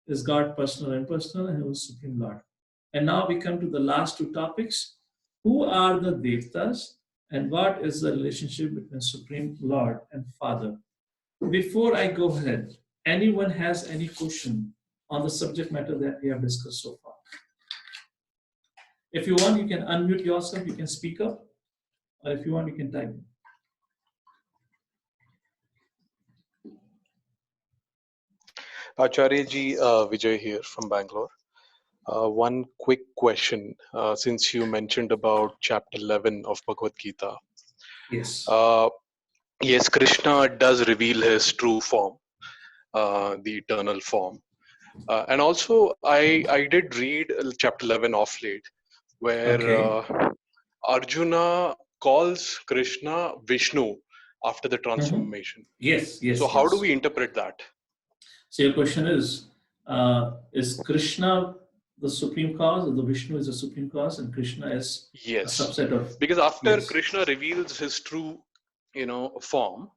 Is God personal and impersonal? And who is Supreme Lord? And now we come to the last two topics. Who are the Devtas? And what is the relationship between Supreme Lord and Father? Before I go ahead, anyone has any question on the subject matter that we have discussed so far? If you want, you can unmute yourself, you can speak up, or if you want, you can type. Acharya ji, Vijay here from Bangalore. One quick question, since you mentioned about chapter 11 of Bhagavad Gita. Yes. Yes, Krishna does reveal his true form, the eternal form. And also, I did read chapter 11 off late, where Arjuna calls Krishna Vishnu after the transformation. Yes, yes. So how do we interpret that? So your question is Krishna the supreme cause, or the Vishnu is the supreme cause, and Krishna is a subset of? Because after Krishna reveals his true, form,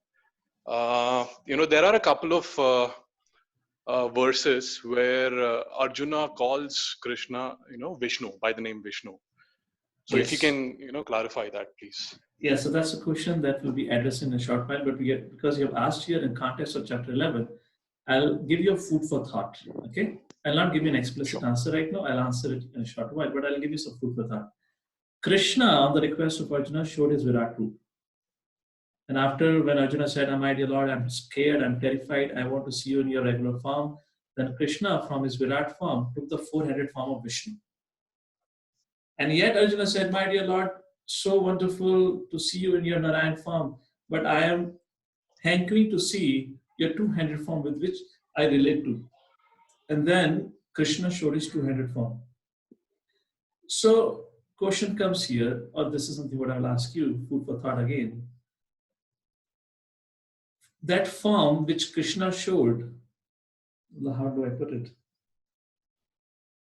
there are a couple of verses where Arjuna calls Krishna, Vishnu, by the name Vishnu. So if you can, clarify that, please. Yeah, so that's a question that will be addressed in a short while, but because you have asked here in context of chapter 11, I'll give you a food for thought, okay? I'll not give you an explicit answer right now. I'll answer it in a short while, but I'll give you some food for thought. Krishna, on the request of Arjuna, showed his Virat Roop. And after, when Arjuna said, "Oh, my dear Lord, I'm scared, I'm terrified, I want to see you in your regular form," then Krishna, from his Virat form, took the four-headed form of Vishnu. And yet Arjuna said, "My dear Lord, so wonderful to see you in your Narayan form, but I am hankering to see your two-handed form with which I relate to." And then Krishna showed his two-handed form. So question comes here, or this is something what I'll ask you, food for thought again. That form which Krishna showed, how do I put it?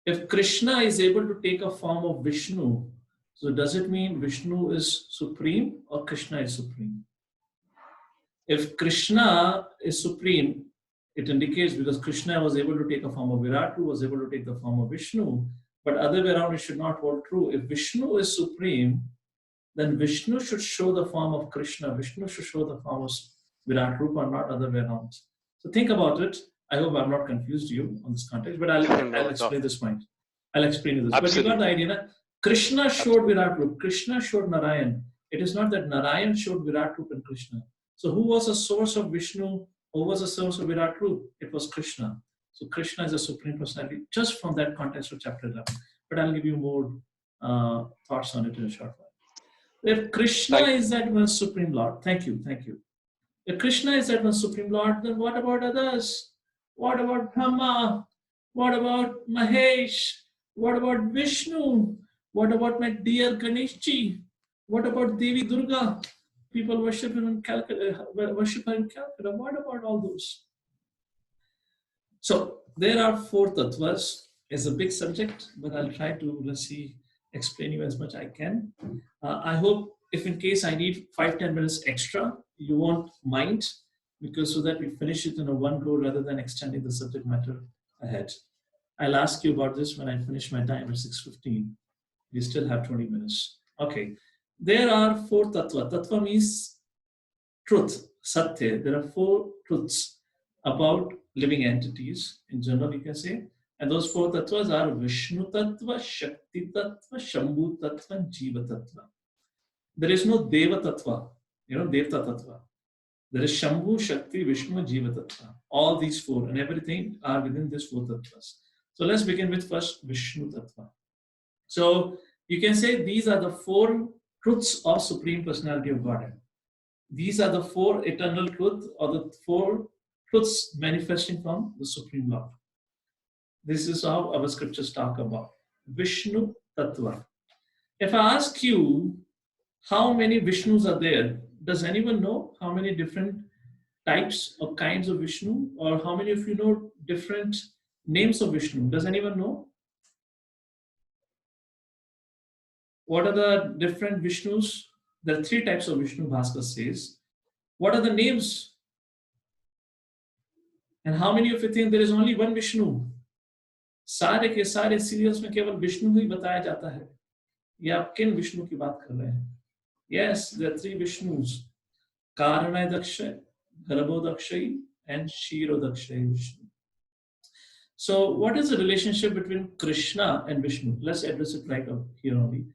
If Krishna is able to take a form of Vishnu, so does it mean Vishnu is supreme or Krishna is supreme? If Krishna is supreme, it indicates, because Krishna was able to take a form of Virat, was able to take the form of Vishnu, but other way around it should not hold true. If Vishnu is supreme, then Vishnu should show the form of Krishna. Vishnu should show the form of Virat Rupa, not other way around. So think about it. I hope I'm not confused you on this context, but I'll explain this point. I'll explain you this. Absolutely. But you got the idea, na? Krishna showed Virat Rupa. Krishna showed Narayan. It is not that Narayan showed Virat Rupa and Krishna. So who was the source of Vishnu? Who was the source of Virat Rupa? It was Krishna. So Krishna is a supreme personality, just from that context of chapter 11. But I'll give you more thoughts on it in a short while. If Krishna is that one supreme Lord, thank you. If Krishna is that one supreme Lord, then what about others? What about Brahma? What about Mahesh? What about Vishnu? What about my dear Ganeshji? What about Devi Durga? People worship her in Calcutta. What about all those? So there are four tattvas. It's a big subject, but I'll try to, explain you as much I can. I hope if in case I need 5-10 minutes extra, you won't mind, because so that we finish it in a one go rather than extending the subject matter ahead. I'll ask you about this when I finish my time at 6:15. We still have 20 minutes. Okay. There are four tattva. Tattva means truth, satya. There are four truths about living entities in general, you can say. And those four tattvas are Vishnu Tattva, Shakti Tattva, Shambhu Tattva, and Jiva Tattva. There is no Deva Tattva, Devta Tattva. There is Shambhu, Shakti, Vishnu, Jiva Tattva. All these four and everything are within these four tattvas. So let's begin with first Vishnu Tattva. So you can say these are the four truths of Supreme Personality of Godhead. These are the four eternal truths or the four truths manifesting from the Supreme Lord. This is how our scriptures talk about Vishnu Tattva. If I ask you how many Vishnus are there, does anyone know how many different types or kinds of Vishnu, or how many of you know different names of Vishnu? Does anyone know? What are the different Vishnus? There are three types of Vishnu, Bhaskar says. What are the names? And how many of you think there is only one Vishnu? सारे के सारे serials में केवल विष्णु ही बताया जाता है. ये आप किन विष्णु की बात कर रहे हैं? Yes, there are three Vishnus. Karanadakshay, Garbhodakshay, and Kshirodakshay Vishnu. So what is the relationship between Krishna and Vishnu? Let's address it right up here only.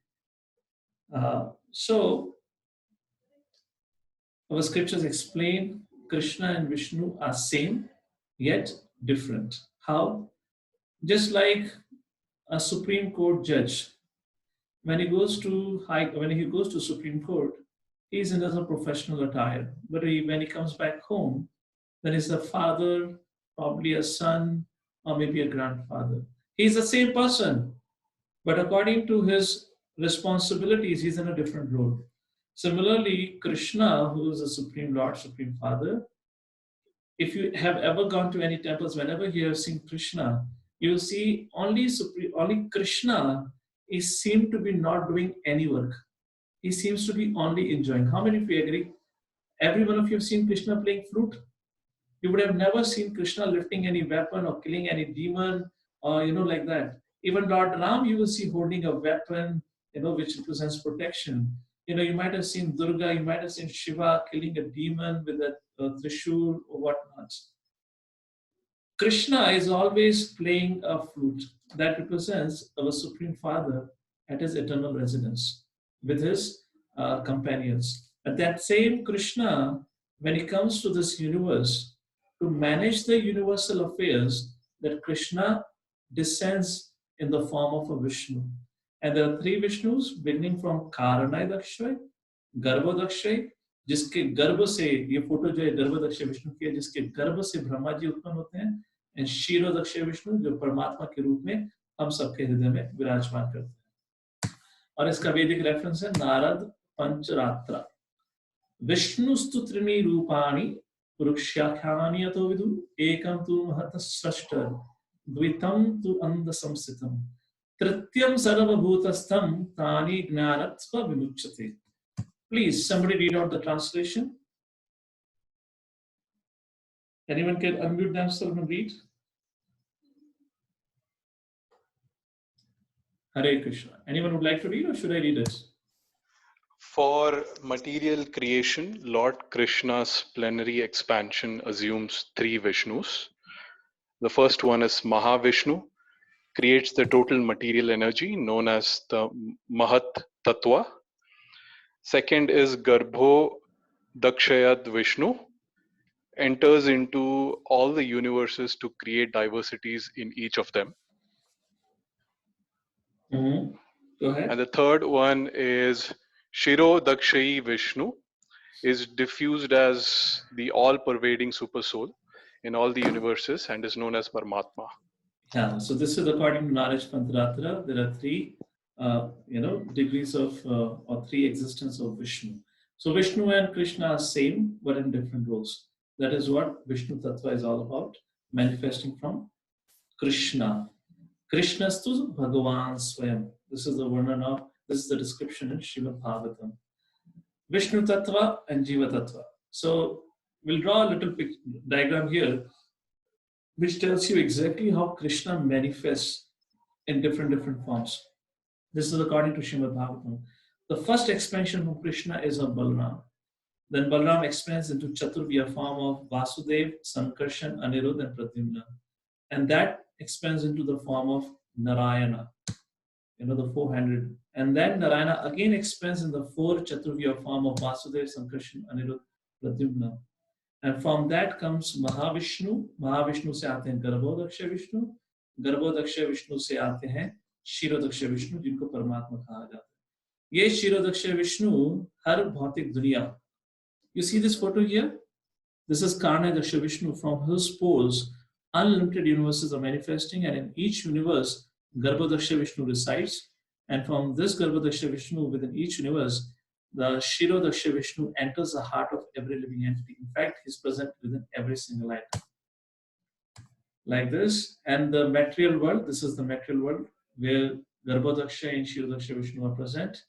So our scriptures explain Krishna and Vishnu are same yet different. How? Just like a Supreme Court judge, when he goes to Supreme Court, he's in a professional attire. But when he comes back home, then he's a father, probably a son, or maybe a grandfather. He's the same person, but according to his responsibilities, he's in a different role. Similarly, Krishna, who is the Supreme Lord, Supreme Father, if you have ever gone to any temples, whenever you have seen Krishna, you will see only Krishna is seemed to be not doing any work. He seems to be only enjoying. How many of you agree? Every one of you have seen Krishna playing flute. You would have never seen Krishna lifting any weapon or killing any demon or like that. Even Lord Ram, you will see holding a weapon, which represents protection. You might have seen Durga, you might have seen Shiva killing a demon with a trishul or whatnot. Krishna is always playing a flute that represents our Supreme Father at his eternal residence with his companions. But that same Krishna, when he comes to this universe to manage the universal affairs, that Krishna descends in the form of a Vishnu. And there are three Vishnus beginning from Karanadakshay, Garbhodakshay, जिसके गर्भ से ये photo जो है गर्भोदक्ष विष्णु की है, जिसके गर्भ से ब्रह्मा जी उत्पन्न होते हैं, एंड क्षीरोदक्ष विष्णु जो परमात्मा के रूप में हम सबके हृदय में विराजमान करते हैं. और इसका वैदिक रेफरेंस है नारद पंचरात्रा. विष्णुस्तु त्रीणि रूपाणि पुरुषाख्यानि यतो विदु एकं तु महतः सृष्ट द्वितीयं तु अंध संस्थितम् तृतीयं सर्वभूतस्थं तानि ज्ञानत्व विमुच्यते. Please, somebody read out the translation. Anyone can unmute themselves and read? Hare Krishna. Anyone would like to read, or should I read it? For material creation, Lord Krishna's plenary expansion assumes three Vishnus. The first one is Mahavishnu, creates the total material energy known as the Mahat Tattva. Second is Garbho Dakshayad Vishnu, enters into all the universes to create diversities in each of them. Go ahead. And the third one is Shiro Dakshayi Vishnu, is diffused as the all-pervading super soul in all the universes and is known as Paramatma. Yeah, so this is according to Naresh Pantaratra. There are three degrees of or three existence of Vishnu. So Vishnu and Krishna are same but in different roles. That is what Vishnu Tattva is all about, manifesting from Krishna. Krishnastu Bhagavan Swayam. This is the description in Srimad Bhagavatam. Vishnu Tattva and Jiva Tattva. So we'll draw a little diagram here which tells you exactly how Krishna manifests in different forms. This is according to Srimad Bhagavatam. The first expansion from Krishna is of Balaram. Then Balaram expands into Chaturvya form of Vasudev, Sankarshan, Anirudh, and Pradyumna. And that expands into the form of Narayana. the four-handed. And then Narayana again expands in the four Chaturvya form of Vasudev, Sankarshan, Anirudh, Pradyumna. And from that comes Mahavishnu. Mahavishnu से आते हैं गर्भोदक्ष विष्णु. गर्भोदक्ष विष्णु से आते हैं क्षीरोदक्ष विष्णु, जिनको परमात्मा कहा जाता है. ये क्षीरोदक्ष विष्णु हर भौतिक दुनिया. You see this photo here? This is Karnadaksha Vishnu, from whose pores unlimited universes are manifesting, and in each universe Garbhodaksha Vishnu resides. And from this Garbhodaksha Vishnu within each universe, the Shirodaksha Vishnu enters the heart of every living entity. In fact, he's present within every single item. Like this. And the material world, this is the material world where Garbhodaksha and Shirodaksha Vishnu are present.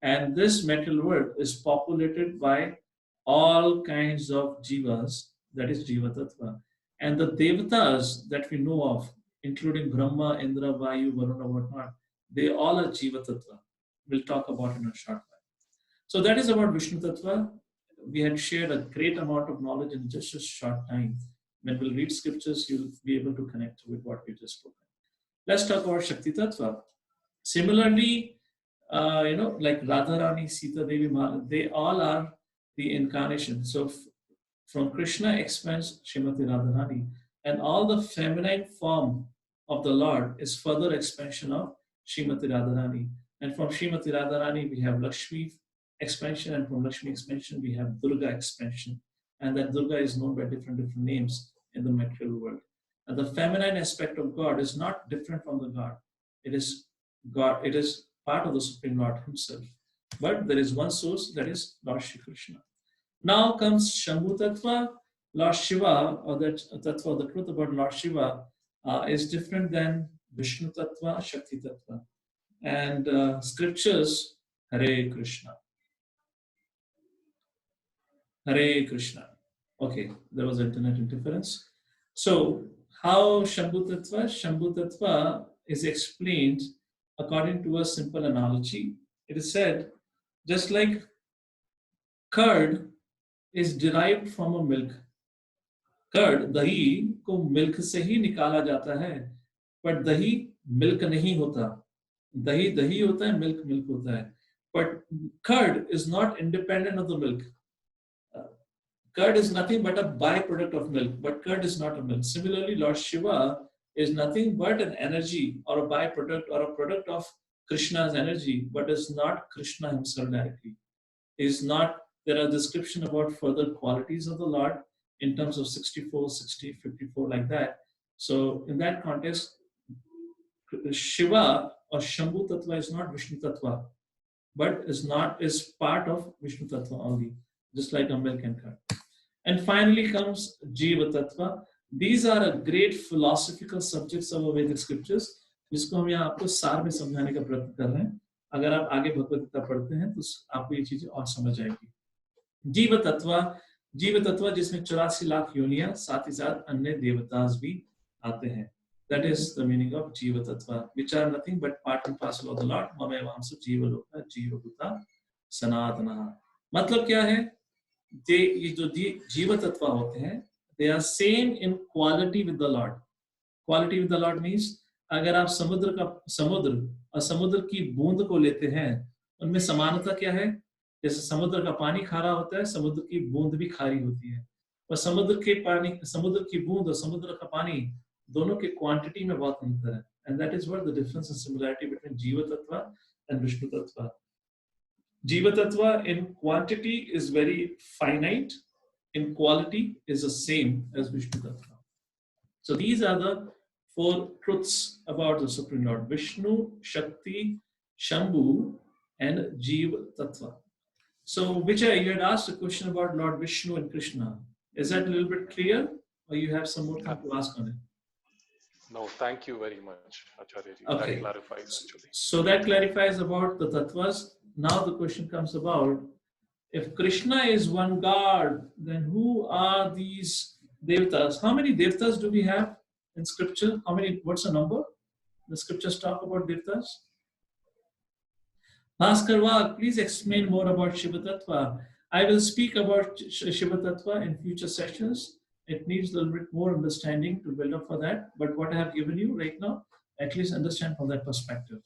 And this material world is populated by all kinds of jivas, that is Jiva Tattva. And the devatas that we know of, including Brahma, Indra, Vayu, Varuna, whatnot, they all are Jiva Tattva. We'll talk about in a short while. So that is about Vishnu Tattva. We had shared a great amount of knowledge in just a short time. When we'll read scriptures, you'll be able to connect with what we just spoke. Let's talk about Shakti Tattva. Similarly, like Radharani, Sita Devi, they all are the incarnation. So from Krishna expands Srimati Radharani, and all the feminine form of the Lord is further expansion of Srimati Radharani. And from Srimati Radharani, we have Lakshmi expansion, and from Lakshmi expansion, we have Durga expansion. And that Durga is known by different names in the material world. And the feminine aspect of God is not different from the God. It is God. It is part of the Supreme Lord himself. But there is one source, that is Lord Shri Krishna. Now comes Shambhu Tattva. Lord Shiva, or that Tattva, the truth about Lord Shiva is different than Vishnu Tattva, Shakti Tattva. And scriptures, Hare Krishna. Hare Krishna. Okay, there was internet interference. So, how Shambhu Tattva? Shambhu Tattva is explained according to a simple analogy. It is said, just like curd is derived from a milk. Curd, दही को milk से ही निकाला जाता है, पर दही milk नहीं होता. दही दही होता है, मिल्क मिल्क होता है. But curd is not independent of the milk. Curd is nothing but a byproduct of milk, but curd is not a milk. Similarly, Lord Shiva is nothing but an energy or a byproduct or a product of Krishna's energy, but is not Krishna himself directly. Is not. There are descriptions about further qualities of the Lord in terms of 64, 60, 54, like that. So in that context, Shiva or Shambhu Tattva is not Vishnu Tattva, but is part of Vishnu Tattva only, just like a milk and curd. And finally comes Jiva Tattva. These are a great philosophical subjects of Vedic scriptures, जिसको हम यहाँ आपको सार में समझाने का प्रयत्न कर रहे हैं. अगर आप आगे भगवद गीता पढ़ते हैं तो आपको ये चीजें और समझ आएगी. जीव तत्व जिसमें 84 लाख योनियां, साथ ही साथ अन्य देवतास भी आते हैं. That is the meaning of जीव तत्व, which are nothing but part and parcel of the Lord. ममेवांसो जीवलोका जीवभूता सनातनः. मतलब क्या है? ये जो जीव तत्व होते हैं, they are same in quality with the Lord. Quality with the Lord means अगर आप समुद्र और समुद्र की बूंद को लेते हैं, उनमें समानता क्या है? जैसे समुद्र का पानी खारा होता है, समुद्र की बूंद भी खारी होती है. और समुद्र की बूंद और समुद्र का पानी दोनों के क्वांटिटी में बहुत अंतर है. And that is what the difference and similarity between Jiva Tattva and Vishnu Tattva. Jiva Tattva in quantity is very finite, in quality is the same as Vishnu Tattva. So these are the 4 truths about the Supreme Lord: Vishnu, Shakti, Shambhu, and Jiva Tattva. So, Vijay, you had asked a question about Lord Vishnu and Krishna. Is that a little bit clear, or you have some more time to ask on it? No, thank you very much, Acharya-ji. Okay. That clarifies actually. So that clarifies about the tattvas. Now the question comes about, if Krishna is one God, then who are these devatas? How many devatas do we have in scripture? What's the number? The scriptures talk about devatas. Bhaskar, please explain more about Shiva Tattva. I will speak about Shiva Tattva in future sessions. It needs a little bit more understanding to build up for that. But what I have given you right now, at least understand from that perspective.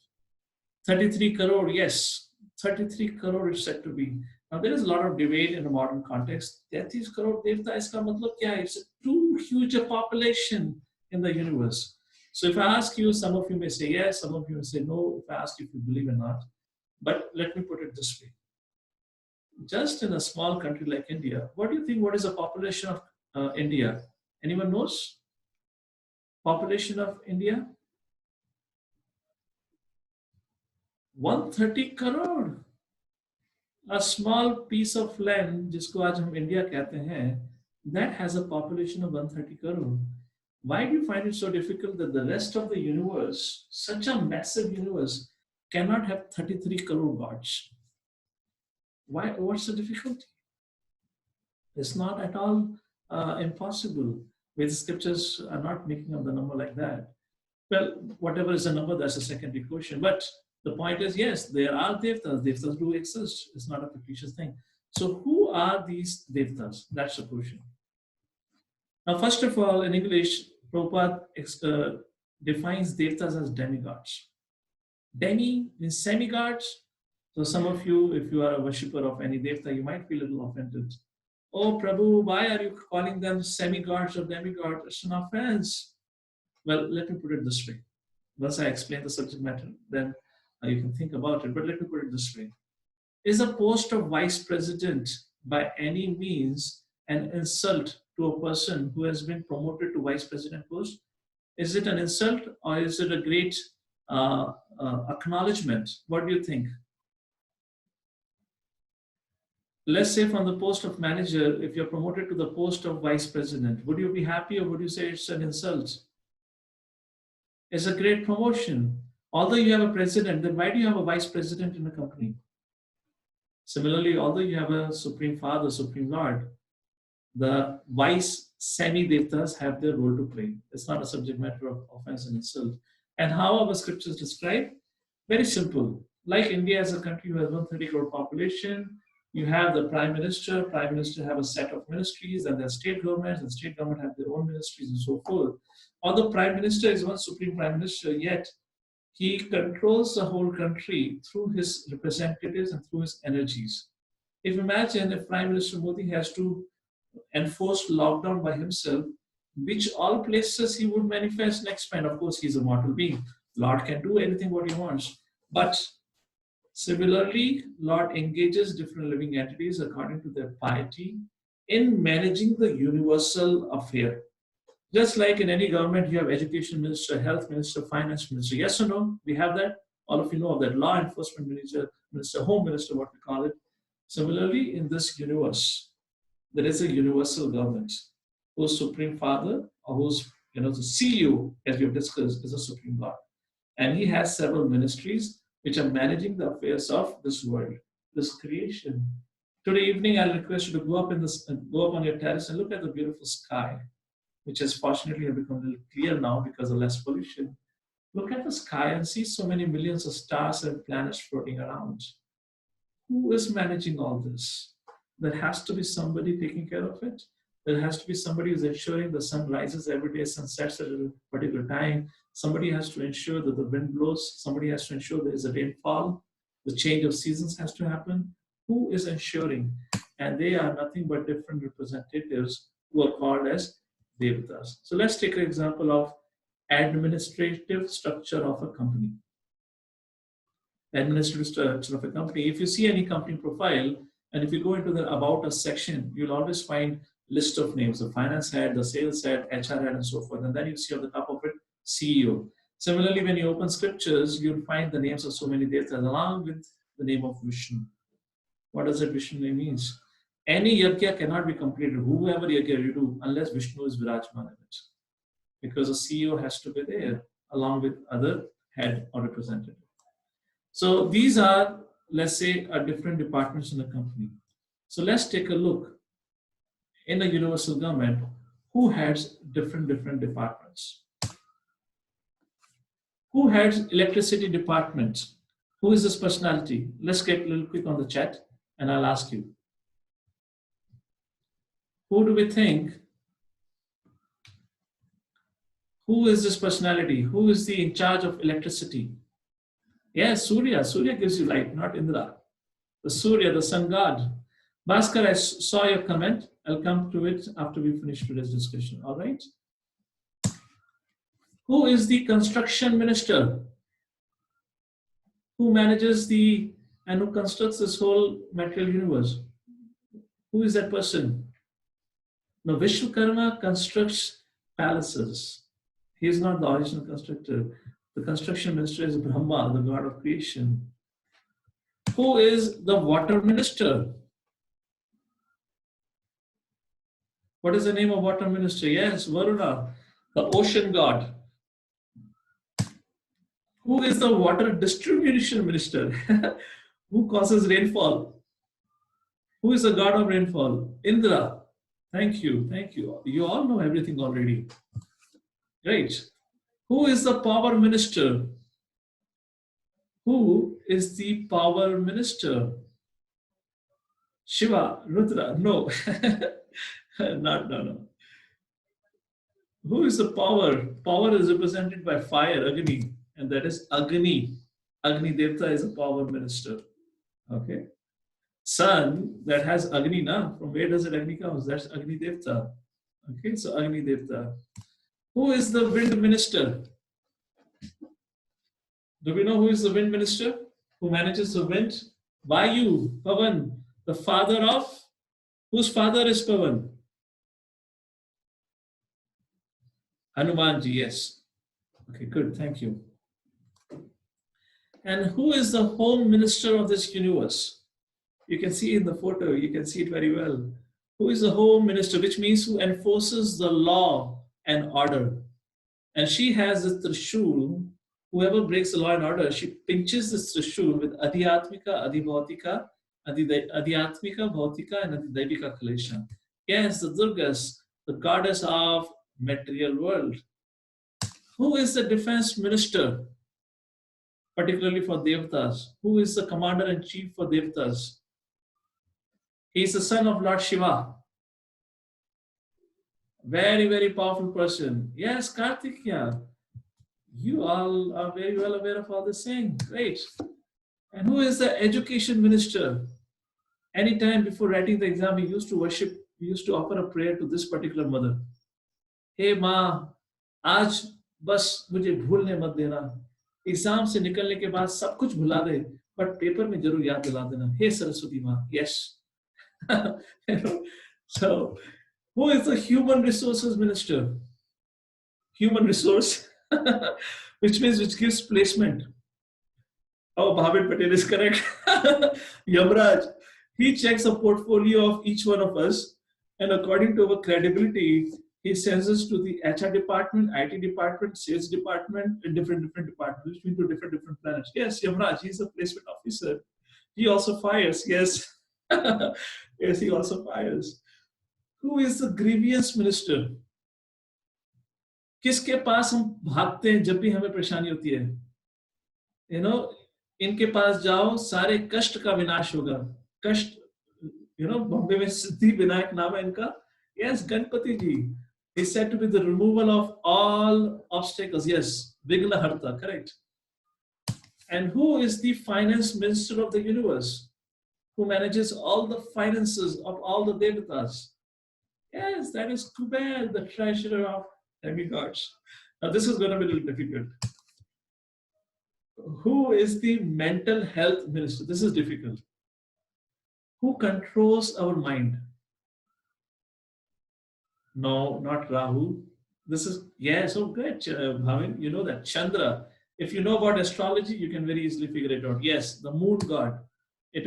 33 crore, yes, 33 crore is said to be. Now there is a lot of debate in the modern context. 33 crore devta iska matlab kya hai? It's too huge a population in the universe. So if I ask you, some of you may say yes, some of you may say no. If I ask you if you believe or not, but let me put it this way. Just in a small country like India, what do you think? What is the population of India? Anyone knows? Population of India? 130 crore. A small piece of land, जिसको आज हम India कहते हैं, that has a population of 130 crore. Why do you find it so difficult that the rest of the universe, such a massive universe, cannot have 33 crore gods? Why? What's the difficulty? It's not at all impossible. With scriptures are not making up the number like that. Well, whatever is the number, that's a secondary question. But the point is, yes, there are devtas. Devtas do exist. It's not a fictitious thing. So who are these devtas? That's the question. Now, first of all, in English, Prabhupada defines devtas as demigods. Demi means semi-gods. So some of you, if you are a worshipper of any devta, you might feel a little offended. Oh, Prabhu, why are you calling them semi-gods or demigods? It's an offense. Well, let me put it this way. Once I explain the subject matter, then you can think about it. But let me put it this way. Is a post of vice president by any means an insult to a person who has been promoted to vice president post? Is it an insult or is it a great acknowledgement? What do you think? Let's say from the post of manager, if you're promoted to the post of vice president, would you be happy or would you say it's an insult? It's a great promotion. Although you have a president, then why do you have a vice president in a company? Similarly, although you have a supreme father, supreme lord, the vice semi-devtas have their role to play. It's not a subject matter of offense and insult. And how our scriptures describe? Very simple. Like India as a country who has 130 crore population, you have the prime minister have a set of ministries, and there are state governments, and state government have their own ministries and so forth. Although prime minister is one supreme prime minister, yet he controls the whole country through his representatives and through his energies. If imagine if Prime Minister Modi has to enforce lockdown by himself, which all places he would manifest and expand. Of course, he's a mortal being. Lord can do anything what he wants. But similarly, Lord engages different living entities according to their piety in managing the universal affair. Just like in any government, you have education minister, health minister, finance minister. Yes or no? We have that. All of you know of that. Law enforcement minister, home minister, what we call it. Similarly, in this universe, there is a universal government whose supreme father, or whose the CEO, as we have discussed, is a supreme lord, and he has several ministries which are managing the affairs of this world, this creation. Today evening, I'll request you to go up on your terrace and look at the beautiful sky, which has fortunately become a little clear now because of less pollution. Look at the sky and see so many millions of stars and planets floating around. Who is managing all this? There has to be somebody taking care of it. There has to be somebody who's ensuring the sun rises every day, sun sets at a particular time. Somebody has to ensure that the wind blows. Somebody has to ensure there is a rainfall. The change of seasons has to happen. Who is ensuring? And they are nothing but different representatives who are called as Devatas. So let's take an example of administrative structure of a company. Administrative structure of a company. If you see any company profile, and if you go into the About Us section, you'll always find list of names, the finance head, the sales head, HR head, and so forth. And then you see on the top of it, CEO. Similarly, when you open scriptures, you'll find the names of so many devtas along with the name of Vishnu. What does that Vishnu name means? Any yajna cannot be completed, whoever yajna you do, unless Vishnu is Virajman in it. Because a CEO has to be there along with other head or representative. So these are, let's say, different departments in a company. So let's take a look. In a universal government, who heads different departments? Who heads electricity department? Who is this personality? Let's get a little quick on the chat and I'll ask you. Who do we think? Who is this personality? Who is in charge of electricity? Yes, Surya. Surya gives you light, not Indra. The Surya, the sun god. Bhaskar, I saw your comment. I'll come to it after we finish today's discussion. All right. Who is the construction minister? Who manages the and who constructs this whole material universe? Who is that person? Now, Vishwakarma constructs palaces. He is not the original constructor. The construction minister is Brahma, the god of creation. Who is the water minister? What is the name of water minister? Yes, Varuna, the ocean god. Who is the water distribution minister? Who causes rainfall? Who is the god of rainfall? Indra. Thank you, thank you. You all know everything already. Right. Who is the power minister? Who is the power minister? Shiva, Rudra. No. No. Who is the power? Power is represented by fire, Agni, and that is Agni. Agni Devta is a power minister. Okay. Sun that has Agni, na? From where does it Agni comes? That's Agni Devta. Okay, so Agni Devta. Who is the wind minister? Do we know who is the wind minister? Who manages the wind? Vayu, Pavan, the father of, whose father is Pavan? Hanumanji, yes. Okay, good, thank you. And who is the home minister of this universe? You can see in the photo, you can see it very well. Who is the home minister, which means who enforces the law and order. And she has the Trishul. Whoever breaks the law and order, she pinches this Trishul with Adhyatmika, Adhibhautika, Adhyatmika, Bhautika, and Adhidaivika Kalesha. Yes, the Durgas, the goddess of material world. Who is the defense minister, particularly for Devtas? Who is the commander-in-chief for Devtas? He is the son of Lord Shiva. Very, very powerful person. Yes, Kartikya. You all are very well aware of all this saying. Great. And who is the education minister? Anytime before writing the exam, he used to worship, he used to offer a prayer to this particular mother. Hey माँ, आज बस मुझे भूलने मत देना. Exam से निकलने के बाद सब कुछ भुला दे, but पेपर में जरूर याद दिला देना. Hey Saraswati माँ, yes. So, who is the human resources minister? Human resource, which means which gives placement. Oh, Bhavin Patel is correct. Yamraj, he checks a portfolio of each one of us, and according to our credibility, he sends us to the HR department, IT department, sales department, and different departments, which means to different planets. Yes, Yamraj, he's a placement officer. He also fires. Yes. Yes, he also fires. Who is the grievance minister? किसके पास हम भागते हैं जब भी हमें परेशानी होती है? You know, इनके पास जाओ, सारे कष्ट का विनाश होगा. कष्ट, you know, बॉम्बे में सिद्धि विनायक नाम है इनका. Yes, Ganpati ji. He's said to be the removal of all obstacles. Yes, Vignaharta, correct. And who is the finance minister of the universe? Who manages all the finances of all the devatas? Yes, that is Kuber, the treasurer of demigods. Now this is going to be a little difficult. Who is the mental health minister? This is difficult. Who controls our mind? No, not Rahu. This is, yes, oh good, Bhavin, you know that. Chandra. If you know about astrology, you can very easily figure it out. Yes, the moon god. It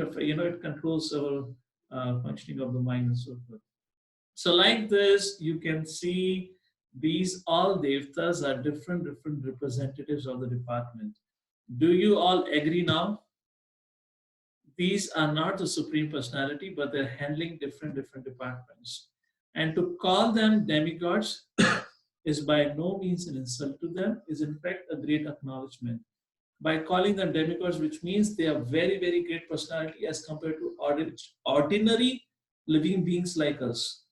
controls our functioning of the mind and so forth. So like this, you can see these all devtas are different representatives of the department. Do you all agree now? These are not the supreme personality, but they're handling different departments. And to call them demigods is by no means an insult to them, is in fact a great acknowledgement. By calling them demigods, which means they are very great personality as compared to ordinary living beings like us.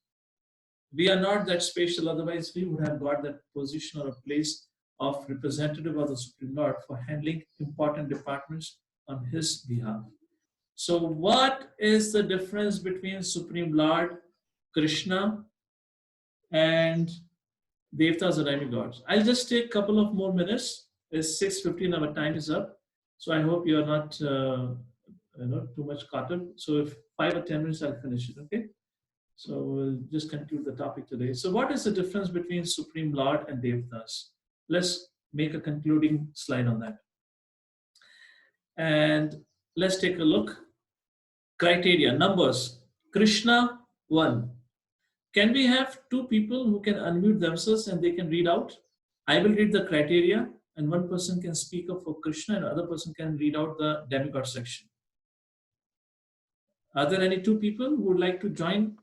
We are not that special, otherwise we would have got that position or a place of representative of the Supreme Lord for handling important departments on his behalf. So what is the difference between Supreme Lord Krishna and Devtas or demigods? I'll just take a couple of more minutes. It's 6:15, our time is up. So I hope you are not too much caught up. So if 5 or 10 minutes, I'll finish it, okay? So we'll just conclude the topic today. So what is the difference between Supreme Lord and Devtas? Let's make a concluding slide on that. And let's take a look. Criteria, numbers. Krishna, 1. Can we have 2 people who can unmute themselves and they can read out? I will read the criteria and one person can speak up for Krishna and other person can read out the demigod section. Are there any 2 people who would like to join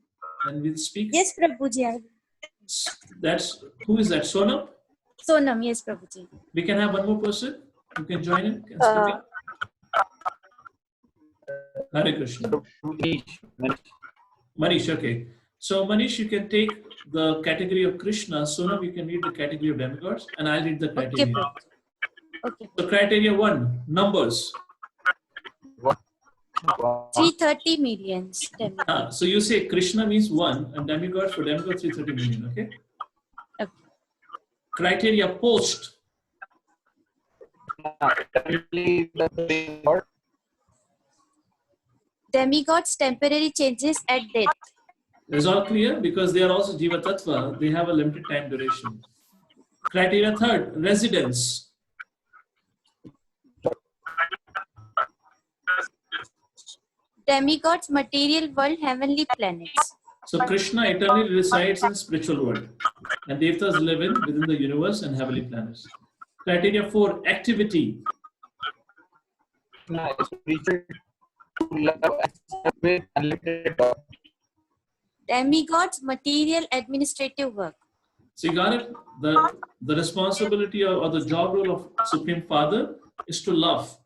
and will speak? Yes, Prabhuji. That's, who is that? Sonam? Sonam, yes, Prabhuji. We can have one more person who can join in. Can speak up. Hare Krishna. Manish, okay. So Manish, you can take the category of Krishna. Sonam, you can read the category of demigods, and I'll read the criteria. Okay, Prabhuji. Okay. So criteria 1, numbers. 330 millions. So you say Krishna means 1 and demigods, for demigod 330 million, okay? Okay. Criteria post. Demigods temporary changes at death. Is all clear? Because they are also Jiva Tattva, they have a limited time duration. Criteria 3rd, residence. Demigods, material world, heavenly planets. So Krishna eternally resides in spiritual world and Devtas live within the universe and heavenly planets. Criteria 4, activity. Demigods, material administrative work. So you got it? The responsibility or the job role of Supreme Father is to love.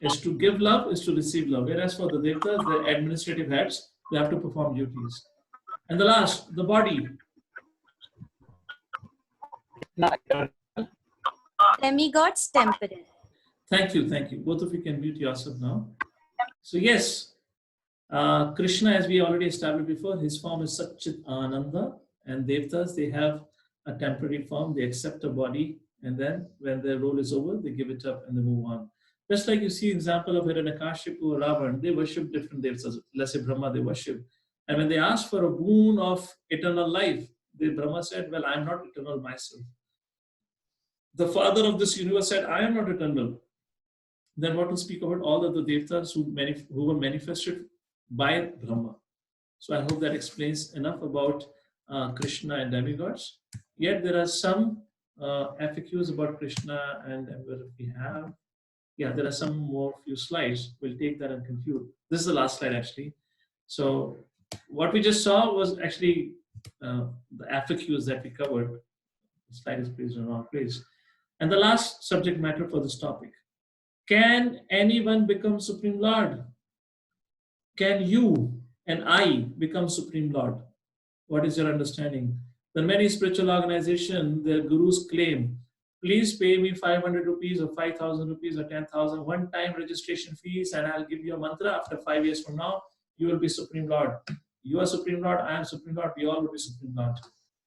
Is to give love, is to receive love. Whereas for the Devtas, the administrative heads, they have to perform duties. And the last, the body. Demigods, temporal. Thank you, thank you. Both of you can mute yourself now. So yes, Krishna, as we already established before, his form is Satchit Ananda, and Devtas, they have a temporary form. They accept a body, and then when their role is over, they give it up and they move on. Just like you see example of Hiranyakashipu or Ravan, they worship different devtas. Let's say Brahma, they worship. And when they asked for a boon of eternal life, Brahma said, well, I'm not eternal myself. The father of this universe said, I am not eternal. Then what to speak about all of the devtas who were manifested by Brahma. So I hope that explains enough about Krishna and demigods. Yet there are some FAQs about Krishna and what we have. Yeah, there are some more few slides. We'll take that and conclude. This is the last slide actually. So what we just saw was actually the FAQs that we covered. The slide is placed in the wrong place. And the last subject matter for this topic. Can anyone become Supreme Lord? Can you and I become Supreme Lord? What is your understanding? There are many spiritual organizations, their gurus claim, please pay me 500 rupees or 5,000 rupees or 10,000 one-time registration fees and I'll give you a mantra. After 5 years from now, you will be Supreme Lord. You are Supreme Lord, I am Supreme Lord, we all will be Supreme Lord.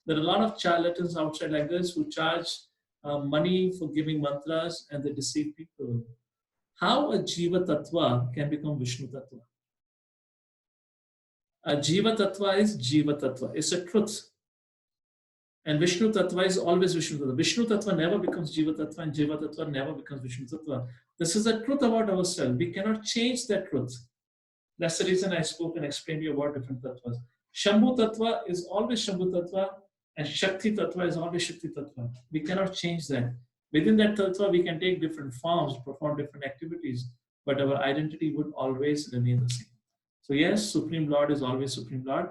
There are a lot of charlatans outside like this who charge money for giving mantras and they deceive people. How a Jiva Tattva can become Vishnu Tattva? A Jiva Tattva is Jiva Tattva. It's a truth. And Vishnu Tattva is always Vishnu Tattva. Vishnu Tattva never becomes Jiva Tattva and Jiva Tattva never becomes Vishnu Tattva. This is the truth about ourselves. We cannot change that truth. That's the reason I spoke and explained to you about different Tattvas. Shambhu Tattva is always Shambhu Tattva and Shakti Tattva is always Shakti Tattva. We cannot change that. Within that Tattva, we can take different forms, perform different activities, but our identity would always remain the same. So yes, Supreme Lord is always Supreme Lord.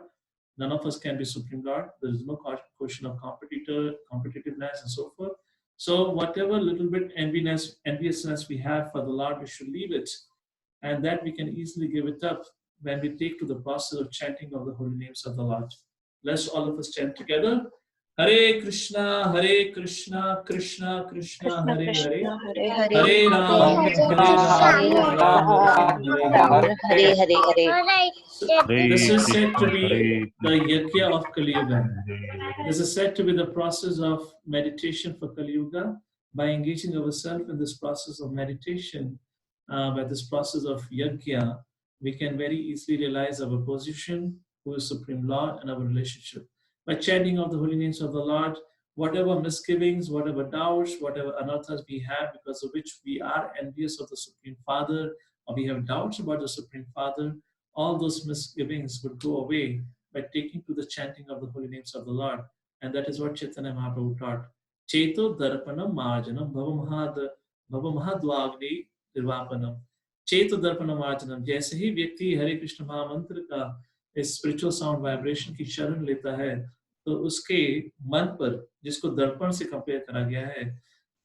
None of us can be Supreme Lord. There is no question of competitiveness and so forth. So whatever little bit enviousness we have for the Lord, we should leave it. And that we can easily give it up when we take to the process of chanting of the holy names of the Lord. Let's all of us chant together. Hare Krishna, Krishna Krishna, Hare Hare, Krishna Hare Hare, Hare Rama, Rama, Hare Hare. Hare Hare. So Hare this is said to Krishna, be Hare the Krishna, Yajna of Kali Yuga. Hare This is said to be the process of meditation for Kali Yuga. By engaging ourselves in this process of meditation, by this process of Yajna, we can very easily realize our position, who is Supreme Lord, and our relationship. By chanting of the holy names of the Lord, whatever misgivings, whatever doubts, whatever anarthas we have, because of which we are envious of the Supreme Father, or we have doubts about the Supreme Father, all those misgivings would go away by taking to the chanting of the holy names of the Lord. And that is what Chaitanya Mahaprabhu taught. Cheto darpanam marjanam bhavamahadvagni nirvapanam. Cheto darpanam marjanam. जैसे ही व्यक्ति हरे कृष्ण महामंत्र का इस spiritual sound vibration की शरण लेता है, तो उसके मन पर, जिसको दर्पण से कंपेयर करा गया है,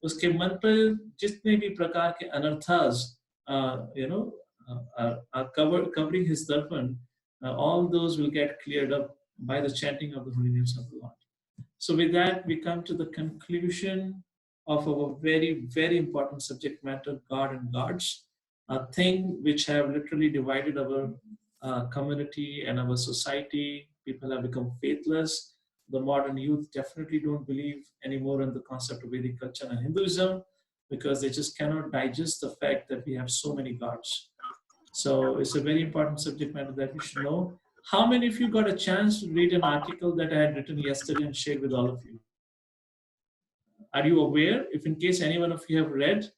उसके मन पर जितने भी प्रकार के अनर्थास covering his darpan, all those will get cleared up by the chanting of the holy names of the Lord. So with that, we come to the conclusion of our very, very important subject matter, God and Gods, a thing which have literally divided our community and our society. People have become faithless. The modern youth definitely don't believe anymore in the concept of Vedic culture and Hinduism, because they just cannot digest the fact that we have so many gods. So it's a very important subject matter that we should know. How many of you got a chance to read an article that I had written yesterday and shared with all of you? Are you aware? If in case any one of you have read,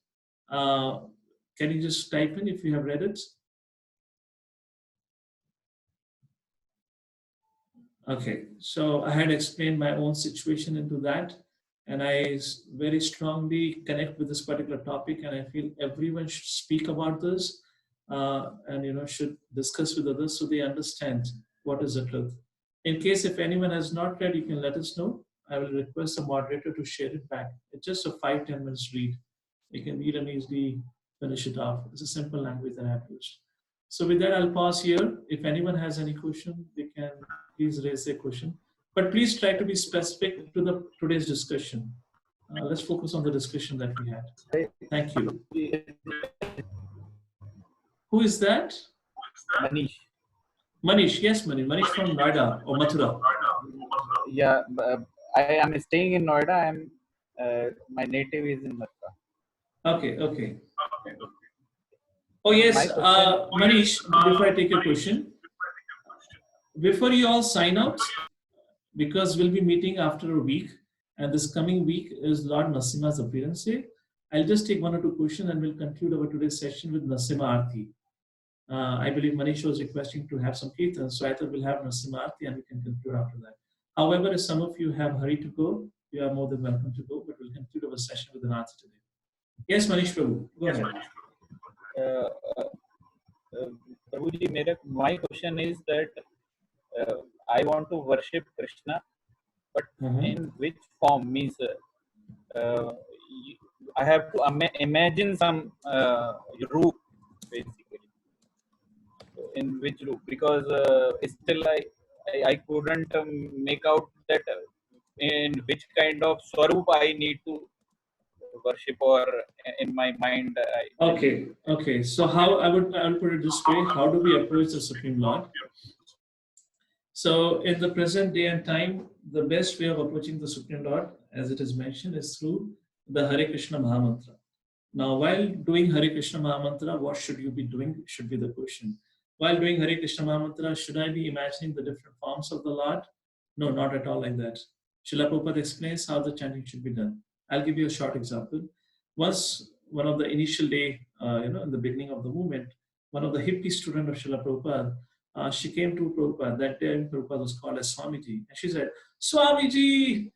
can you just type in if you have read it? Okay, so I had explained my own situation into that, and I very strongly connect with this particular topic, and I feel everyone should speak about this, and should discuss with others so they understand what is the truth. In case if anyone has not read, you can let us know. I will request the moderator to share it back. It's just a 5-10 minutes read. You can read and easily finish it off. It's a simple language that I have used. So with that, I'll pause here. If anyone has any question, they can please raise their question. But please try to be specific to today's discussion. Let's focus on the discussion that we had. Thank you. Who is that? Manish. Manish, yes, Manish. Manish from Noida or Mathura. Yeah, I am staying in Noida. My native is in Mathura. Okay. Oh yes, Manish, before I take your question, before you all sign out, because we'll be meeting after a week, and this coming week is Lord Narasimha's appearance day, I'll just take 1 or 2 questions and we'll conclude our today's session with Narasimha Aarti. I believe Manish was requesting to have some kirtan, so I thought we'll have Narasimha Aarti and we can conclude after that. However, if some of you have hurry to go, you are more than welcome to go, but we'll conclude our session with an Aarti today. Yes, Manish Prabhu, go ahead. Prabhuji, my question is that I want to worship Krishna, but in which form? Means I have to imagine some root, basically. In which root? Because still I couldn't make out that in which kind of swarup I need to worship, or in my mind. Okay. So how I will put it this way: how do we approach the Supreme Lord? So in the present day and time, the best way of approaching the Supreme Lord, as it is mentioned, is through the Hare Krishna Mahamantra. Now, while doing Hare Krishna Mahamantra, what should you be doing? Should be the question. While doing Hare Krishna Mahamantra, should I be imagining the different forms of the Lord? No, not at all like that. Srila Prabhupada explains how the chanting should be done. I'll give you a short example. Once, one of the initial day, in the beginning of the movement, one of the hippie students of Srila Prabhupada, she came to Prabhupada. That day, Prabhupada was called as Swamiji. And she said, Swamiji,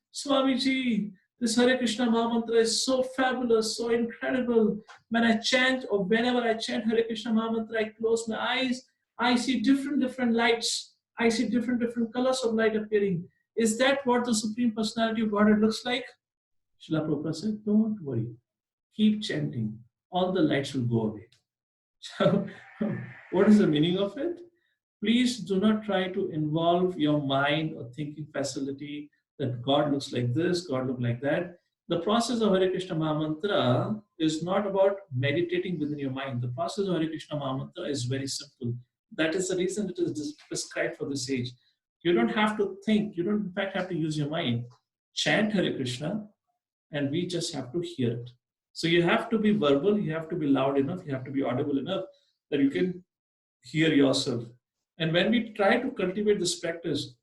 this Hare Krishna Mahamantra is so fabulous, so incredible. When I chant, or whenever I chant Hare Krishna Mahamantra, I close my eyes, I see different lights. I see different colors of light appearing. Is that what the Supreme Personality of Godhead looks like? Srila Prabhupada said, don't worry. Keep chanting. All the lights will go away. So, what is the meaning of it? Please do not try to involve your mind or thinking facility that God looks like this, God looks like that. The process of Hare Krishna Mahamantra is not about meditating within your mind. The process of Hare Krishna Mahamantra is very simple. That is the reason it is prescribed for this age. You don't have to think. You don't, in fact, have to use your mind. Chant Hare Krishna, and we just have to hear it. So you have to be verbal. You have to be loud enough. You have to be audible enough that you can hear yourself. And when we try to cultivate this practice,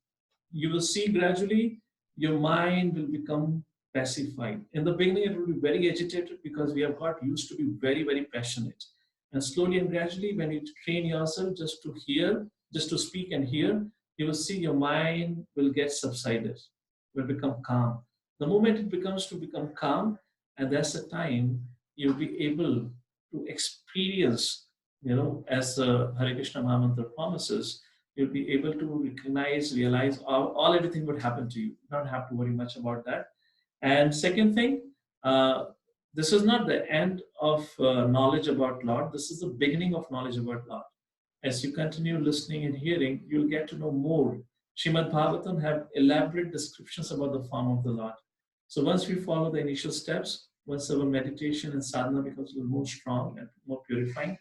you will see gradually your mind will become pacified. In the beginning, it will be very agitated because we have got used to be very, very passionate. And slowly and gradually, when you train yourself just to hear, just to speak and hear, you will see your mind will get subsided, will become calm. The moment it becomes to become calm, and that's the time you'll be able to experience, as the Hare Krishna Mahamantra promises, you'll be able to recognize, realize all everything would happen to you. You don't have to worry much about that. And second thing, this is not the end of knowledge about Lord. This is the beginning of knowledge about Lord. As you continue listening and hearing, you'll get to know more. Srimad Bhagavatam have elaborate descriptions about the form of the Lord. So once we follow the initial steps, once our meditation and sadhana becomes a little more strong and more purifying,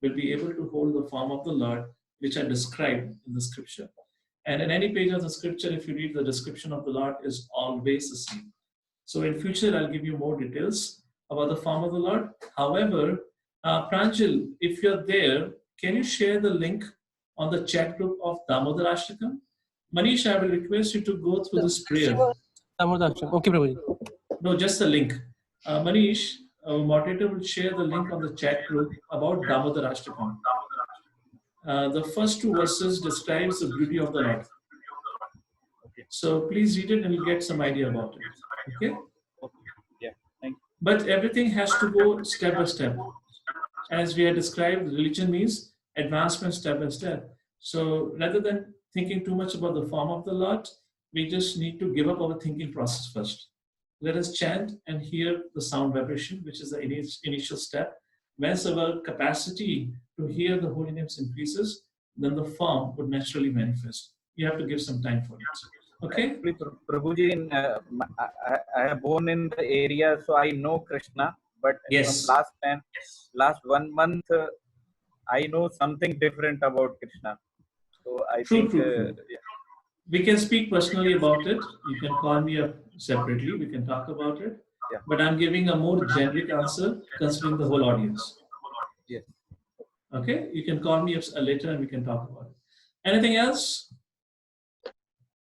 we'll be able to hold the form of the Lord, which are described in the scripture. And in any page of the scripture, if you read, the description of the Lord is always the same. So in future, I'll give you more details about the form of the Lord. However, Pranjal, if you're there, can you share the link on the chat group of Damodar Ashtakam? Manish, I will request you to go through this prayer. Okay, Prabhuji. No, just the link. Manish, our moderator will share the link on the chat group about Damodar Ashtakam. The first two verses describes the beauty of the Lord. So please read it and you'll get some idea about it. Okay? Yeah, thank you. But everything has to go step by step. As we had described, religion means advancement step by step. So rather than thinking too much about the form of the Lord, we just need to give up our thinking process first. Let us chant and hear the sound vibration, which is the initial step. Once our capacity to hear the holy names increases, then the form would naturally manifest. You have to give some time for it. Okay? Actually, Prabhuji, I am born in the area, so I know Krishna. But Yes. from last 1 month, I know something different about Krishna. So I True. yeah. We can speak personally about it. You can call me up separately. We can talk about it. Yeah. But I'm giving a more generic answer considering the whole audience. Yes. Okay? You can call me up later and we can talk about it. Anything else?